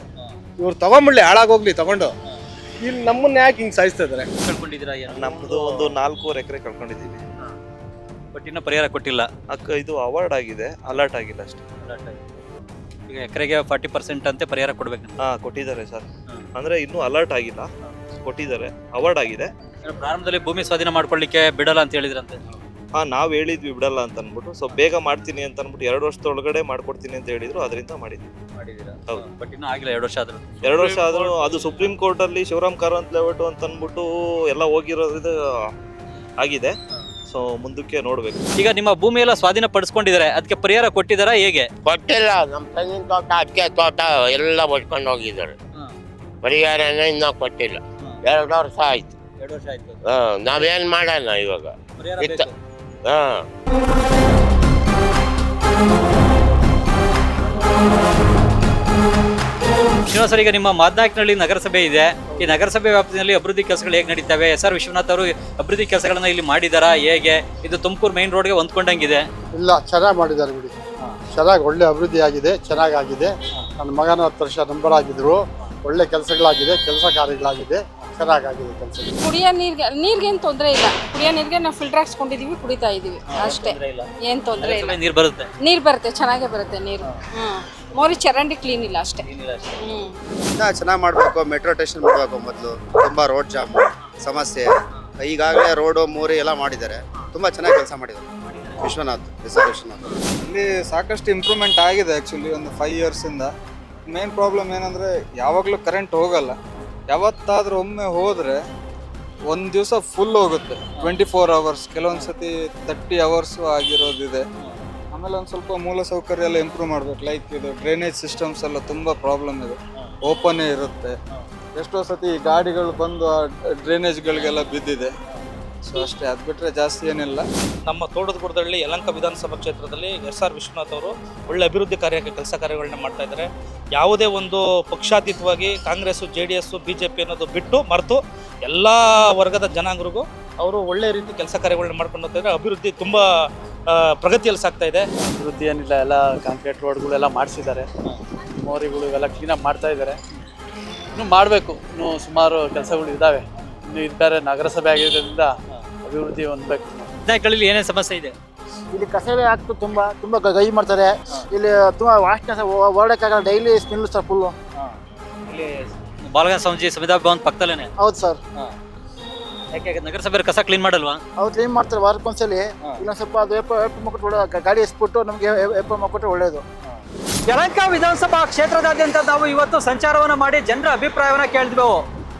ಇವ್ರು ತಗೊಂಡ್ಬಿಡ್ಲಿ, ಹಾಳಾಗೋಗ್ಲಿ ತಗೊಂಡು. ಇಲ್ಲಿ ನಮ್ಮನ್ನ ಯಾಕೆ ಹಿಂಗೆ ಸಾಯಿಸ್ತಾ ಇದ್ದಾರೆ? ಕಳ್ಕೊಂಡಿದ್ದೀರಾ? ನಮ್ದು ಒಂದು 4 ಎಕರೆ ಕಳ್ಕೊಂಡಿದ್ದೀವಿ. ಬಟ್ ಇನ್ನೂ ಪರಿಹಾರ ಕೊಟ್ಟಿಲ್ಲ. ಇದು ಅವಾರ್ಡ್ ಆಗಿದೆ, ಅಲರ್ಟ್ ಆಗಿಲ್ಲ ಅಷ್ಟೇ. ಈಗ ಎಕರೆಗೆ 40% ಅಂತೆ ಪರಿಹಾರ ಕೊಡ್ಬೇಕು. ಕೊಟ್ಟಿದ್ದಾರೆ ಸರ್, ಅಂದ್ರೆ ಇನ್ನೂ ಅಲರ್ಟ್ ಆಗಿಲ್ಲ, ಕೊಟ್ಟಿದ್ದಾರೆ, ಅವಾರ್ಡ್ ಆಗಿದೆ. ಪ್ರಾರಂಭದಲ್ಲಿ ಭೂಮಿ ಸ್ವಾಧೀನ ಮಾಡ್ಕೊಳ್ಳಿಕ್ಕೆ ಬಿಡಲ್ಲ ಅಂತ ಹೇಳಿದ್ರಂತೆ. ನಾವು ಹೇಳಿದ್ವಿ ಬಿಡಲ್ಲ ಅಂತ ಅನ್ಬಿಟ್ಟು, ಸೊ ಬೇಗ ಮಾಡ್ತೀನಿ ಅಂತ ಅನ್ಬಿಟ್ಟು 2 ವರ್ಷದೊಳಗಡೆ ಮಾಡ್ಕೊಡ್ತೀನಿ ಅಂತ ಹೇಳಿದ್ರು, ಅದರಿಂದ ಮಾಡಿದ್ದೀವಿ. ಹೌದು, ಬಟ್ ಇನ್ನೂ ಆಗಿಲ್ಲ. 2 ವರ್ಷ ಆದ್ರು. 2 ವರ್ಷ ಆದ್ರೂ ಅದು ಸುಪ್ರೀಂ ಕೋರ್ಟ್ ಅಲ್ಲಿ ಶಿವರಾಮ್ ಕಾರಂತ್ ಲೇಔಟ್ ಅಂತ ಅನ್ಬಿಟ್ಟು ಎಲ್ಲ ಹೋಗಿರೋದು ಆಗಿದೆ. ಸೊ ಮುಂದಕ್ಕೆ ನೋಡ್ಬೇಕು. ಈಗ ನಿಮ್ಮ ಭೂಮಿ ಎಲ್ಲ ಸ್ವಾಧೀನ ಪಡಿಸ್ಕೊಂಡಿದ್ದಾರೆ, ಅದಕ್ಕೆ ಪರಿಹಾರ ಕೊಟ್ಟಿದ್ದಾರಾ ಹೇಗೆ? ಕೊಟ್ಟಿಲ್ಲ. ನಮ್ಮ ತೆಂಗಿನ ತೋಟ, ಅಡಿಕೆ ತೋಟ ಎಲ್ಲ ಒಡ್ಕೊಂಡು ಹೋಗಿದ್ದಾರೆ. ಪರಿಹಾರನ ಇನ್ನೂ ಕೊಟ್ಟಿಲ್ಲ. 2 ವರ್ಷ ಆಯ್ತು. 2 ವರ್ಷ ಆಯ್ತು. ನಾವೇನ್ ಮಾಡೋಣ ಇವಾಗ? ಶ್ರೀನಿವಾಸ್, ಈಗ ನಿಮ್ಮ ಮಾದನಾಯಕನಹಳ್ಳಿ ನಗರಸಭೆ ಇದೆ. ಈ ನಗರಸಭೆ ವ್ಯಾಪ್ತಿಯಲ್ಲಿ ಅಭಿವೃದ್ಧಿ ಕೆಲಸಗಳು ಹೇಗೆ ನಡೀತವೆ? SR ವಿಶ್ವನಾಥ್ ಅವರು ಅಭಿವೃದ್ಧಿ ಕೆಲಸಗಳನ್ನ ಇಲ್ಲಿ ಮಾಡಿದಾರಾ ಹೇಗೆ? ಇದು ತುಮಕೂರು ಮೇನ್ ರೋಡ್ಗೆ ಹೊಂದ್ಕೊಂಡಂಗಿದೆ. ಇಲ್ಲ, ಚೆನ್ನಾಗಿ ಮಾಡಿದ್ದಾರೆ ಬಿಡಿ, ಚೆನ್ನಾಗಿ ಒಳ್ಳೆ ಅಭಿವೃದ್ಧಿ ಆಗಿದೆ, ಚೆನ್ನಾಗಾಗಿದೆ. ನನ್ನ ಮಗನ 10 ವರ್ಷ ನಂಬರ್ ಆಗಿದ್ರು, ಒಳ್ಳೆ ಕೆಲಸಗಳಾಗಿದೆ, ಕೆಲಸ ಕಾರ್ಯಗಳಾಗಿದೆ, ಚೆನ್ನಾಗಾಗಿದೆ ಕೆಲಸ. ಕುಡಿಯೋ ನೀರಿಗೇನು ತೊಂದರೆ ಇಲ್ಲ. ಕುಡಿಯೋ ನೀರಿಗೆ ನಾವು ಫಿಲ್ಟರ್ ಹಾಕ್ಸ್ಕೊಂಡಿದೀವಿ, ಕುಡಿತಾ ಇದೀವಿ ಅಷ್ಟೇ, ಏನು ತೊಂದರೆ ಇಲ್ಲ. ನೀರು ಬರುತ್ತೆ? ನೀರು ಬರುತ್ತೆ, ಚೆನ್ನಾಗೇ ಬರುತ್ತೆ ನೀರು. ಮೋರಿ ಚರಂಡಿ ಕ್ಲೀನ್ ಇಲ್ಲ ಅಷ್ಟೇ. ಚೆನ್ನಾಗಿ ಮಾಡಬೇಕು. ಮೆಟ್ರೋ ಸ್ಟೇಷನ್ ಮಾಡಬೇಕು. ಮೊದಲು ತುಂಬ ರೋಡ್ ಜಾಮ್ ಸಮಸ್ಯೆ, ಈಗಾಗಲೇ ರೋಡು ಮೋರಿ ಎಲ್ಲ ಮಾಡಿದ್ದಾರೆ, ತುಂಬ ಚೆನ್ನಾಗಿ ಕೆಲಸ ಮಾಡಿದ್ದಾರೆ ವಿಶ್ವನಾಥ್, SR ವಿಶ್ವನಾಥ್. ಇಲ್ಲಿ ಸಾಕಷ್ಟು ಇಂಪ್ರೂವ್ಮೆಂಟ್ ಆಗಿದೆ ಆ್ಯಕ್ಚುಲಿ ಒಂದು 5 ಇಯರ್ಸಿಂದ. ಮೇನ್ ಪ್ರಾಬ್ಲಮ್ ಏನಂದರೆ ಯಾವಾಗಲೂ ಕರೆಂಟ್ ಹೋಗಲ್ಲ. ಯಾವತ್ತಾದರೂ ಒಮ್ಮೆ ಹೋದರೆ ಒಂದು ದಿವಸ ಫುಲ್ ಹೋಗುತ್ತೆ, 24 ಅವರ್ಸ್, ಕೆಲವೊಂದು ಸತಿ 30 ಅವರ್ಸು ಆಗಿರೋದಿದೆ. ಆಮೇಲೆ ಒಂದು ಸ್ವಲ್ಪ ಮೂಲಸೌಕರ್ಯ ಎಲ್ಲ ಇಂಪ್ರೂವ್ ಮಾಡಬೇಕು. ಲೈಕ್ ಇದು ಡ್ರೈನೇಜ್ ಸಿಸ್ಟಮ್ಸ್ ಎಲ್ಲ ತುಂಬ ಪ್ರಾಬ್ಲಮ್ ಇದೆ, ಓಪನ್ನೇ ಇರುತ್ತೆ. ಎಷ್ಟೋ ಸತಿ ಗಾಡಿಗಳು ಬಂದು ಆ ಡ್ರೈನೇಜ್ಗಳಿಗೆಲ್ಲ ಬಿದ್ದಿದೆ. ಸೊ ಅಷ್ಟೇ, ಅದು ಬಿಟ್ಟರೆ ಜಾಸ್ತಿ ಏನಿಲ್ಲ. ನಮ್ಮ ತೋಟದಗುಡದಲ್ಲಿ ಯಲಹಂಕ ವಿಧಾನಸಭಾ ಕ್ಷೇತ್ರದಲ್ಲಿ SR ವಿಶ್ವನಾಥ್ ಅವರು ಒಳ್ಳೆ ಅಭಿವೃದ್ಧಿ ಕೆಲಸ ಕಾರ್ಯಗಳನ್ನ ಮಾಡ್ತಾ ಇದ್ದಾರೆ. ಯಾವುದೇ ಒಂದು ಪಕ್ಷಾತೀತವಾಗಿ ಕಾಂಗ್ರೆಸ್ಸು JDS BJP ಅನ್ನೋದು ಬಿಟ್ಟು ಮರೆತು ಎಲ್ಲ ವರ್ಗದ ಜನಾಂಗರಿಗೂ ಅವರು ಒಳ್ಳೆ ರೀತಿ ಕೆಲಸ ಕಾರ್ಯಗಳನ್ನ ಮಾಡ್ಕೊಂಡು ಹೋಗ್ತಾ ಇದ್ದಾರೆ. ಅಭಿವೃದ್ಧಿ ತುಂಬ ಪ್ರಗತಿಯಲ್ಲಿ ಸಾಗ್ತಾ ಇದೆ. ಅಭಿವೃದ್ಧಿ ಏನಿಲ್ಲ, ಎಲ್ಲ ಕಾಂಕ್ರೀಟ್ ರೋಡ್ಗಳೆಲ್ಲ ಮಾಡಿಸಿದ್ದಾರೆ, ಮೋರಿಗಳು ಇವೆಲ್ಲ ಕ್ಲೀನಾಗಿ ಮಾಡ್ತಾ ಇದ್ದಾರೆ. ಇನ್ನೂ ಮಾಡಬೇಕು, ಇನ್ನೂ ಸುಮಾರು ಕೆಲಸಗಳು ಇದ್ದಾವೆ. ಇನ್ನು ಇದು ಬೇರೆ ನಗರಸಭೆ ಆಗಿರೋದ್ರಿಂದ ಅಭಿವೃದ್ಧಿ ಹೊಂದಬೇಕು. ವಿಧಾನಗಳಲ್ಲಿ ಏನೇನು ಸಮಸ್ಯೆ ಇದೆ? ಇಲ್ಲಿ ಕಸವೇ ಆಗ್ತು, ತುಂಬ ಗೈ ಮಾಡ್ತಾರೆ. ಇಲ್ಲಿ ತುಂಬ ವಾಸನೆ ಓಡಕ್ಕಾಗಲ್ಲ, ಡೈಲಿ ಸ್ಮೆಲ್ ಸರ್ ಫುಲ್ಲು. ಇಲ್ಲಿ ಬಾಲಗಂಗ ಸಂವಿಧಾನ ಭವನ್ ಪಕ್ಕದಲ್ಲೇನೆ. ಹೌದು ಸರ್. ಯಾಕೆ ನಗರಸಭೆ ಕಸ ಕ್ಲೀನ್ ಮಾಡಲ್ವಾ? ಅವ್ರು ಕ್ಲೀನ್ ಮಾಡ್ತಾರೆ ವಾರಕ್ಕೊಂದ್ಸಲಿ. ಇಲ್ಲೊಂದು ಸ್ವಲ್ಪ ಅದು ಗಾಡಿ ಎಸ್ಬಿಟ್ಟು ನಮಗೆ ಕೊಟ್ಟರೆ ಒಳ್ಳೇದು. ಯಲಹಂಕ ವಿಧಾನಸಭಾ ಕ್ಷೇತ್ರದಾದ್ಯಂತ ನಾವು ಇವತ್ತು ಸಂಚಾರವನ್ನ ಮಾಡಿ ಜನರ ಅಭಿಪ್ರಾಯವನ್ನ ಕೇಳಿದ್ವು.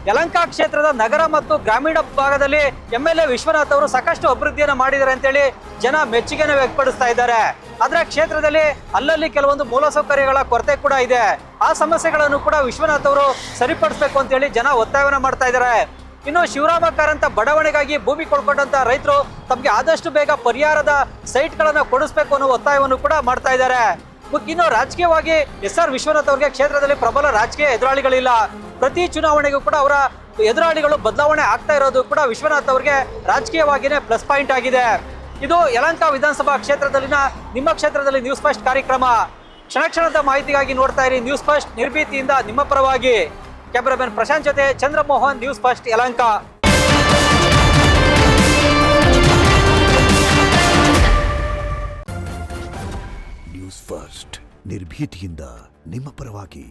ಯಲಹಂಕ ಕ್ಷೇತ್ರದ ನಗರ ಮತ್ತು ಗ್ರಾಮೀಣ ಭಾಗದಲ್ಲಿ MLA ವಿಶ್ವನಾಥ್ ಅವರು ಸಾಕಷ್ಟು ಅಭಿವೃದ್ಧಿಯನ್ನ ಮಾಡಿದ್ದಾರೆ ಅಂತೇಳಿ ಜನ ಮೆಚ್ಚುಗೆನ ವ್ಯಕ್ತಪಡಿಸ್ತಾ ಇದ್ದಾರೆ. ಆದ್ರೆ ಕ್ಷೇತ್ರದಲ್ಲಿ ಅಲ್ಲಲ್ಲಿ ಕೆಲವೊಂದು ಮೂಲಸೌಕರ್ಯಗಳ ಕೊರತೆ ಕೂಡ ಇದೆ. ಆ ಸಮಸ್ಯೆಗಳನ್ನು ಕೂಡ ವಿಶ್ವನಾಥ್ ಅವರು ಸರಿಪಡಿಸಬೇಕು ಅಂತೇಳಿ ಜನ ಒತ್ತಾಯವನ್ನ ಮಾಡ್ತಾ ಇದ್ದಾರೆ. ಇನ್ನು ಶಿವರಾಮ ಕಾರಂತ ಬಡಾವಣೆಗಾಗಿ ಭೂಮಿ ಕೊಳ್ಳಕೊಂಡಂತ ರೈತರು ತಮಗೆ ಆದಷ್ಟು ಬೇಗ ಪರಿಹಾರದ ಸೈಟ್ಗಳನ್ನ ಕೊಡಿಸ್ಬೇಕು ಅನ್ನೋ ಒತ್ತಾಯವನ್ನು ಕೂಡ ಮಾಡ್ತಾ ಇದ್ದಾರೆ. ಇನ್ನು ರಾಜಕೀಯವಾಗಿ SR ವಿಶ್ವನಾಥ್ ಅವರಿಗೆ ಕ್ಷೇತ್ರದಲ್ಲಿ ಪ್ರಬಲ ರಾಜಕೀಯ ಎದುರಾಳಿಗಳಿಲ್ಲ. ಪ್ರತಿ ಚುನಾವಣೆಗೂ ಕೂಡ ಅವರ ಎದುರಾಳಿಗಳು ಬದಲಾವಣೆ ಆಗ್ತಾ ಇರೋದು ಕೂಡ ವಿಶ್ವನಾಥ್ ಅವರಿಗೆ ರಾಜಕೀಯವಾಗಿಯೇ ಪ್ಲಸ್ ಪಾಯಿಂಟ್ ಆಗಿದೆ. ಇದು ಯಲಹಂಕ ವಿಧಾನಸಭಾ ಕ್ಷೇತ್ರದಲ್ಲಿನ ನಿಮ್ಮ ಕ್ಷೇತ್ರದಲ್ಲಿ ನ್ಯೂಸ್ ಫಸ್ಟ್ ಕಾರ್ಯಕ್ರಮ. ಕ್ಷಣ ಕ್ಷಣದ ಮಾಹಿತಿಗಾಗಿ ನೋಡ್ತಾ ಇರಿ ನ್ಯೂಸ್ ಫಸ್ಟ್, ನಿರ್ಭೀತಿಯಿಂದ ನಿಮ್ಮ ಪರವಾಗಿ. ಕ್ಯಾಮರಾಮನ್ ಪ್ರಶಾಂತ್ ಜೊತೆ Chandramohan, news first Yelahanka. News first, ನಿರ್ಭೀತಿಯಿಂದ ನಿಮ್ಮ ಪರವಾಗಿ.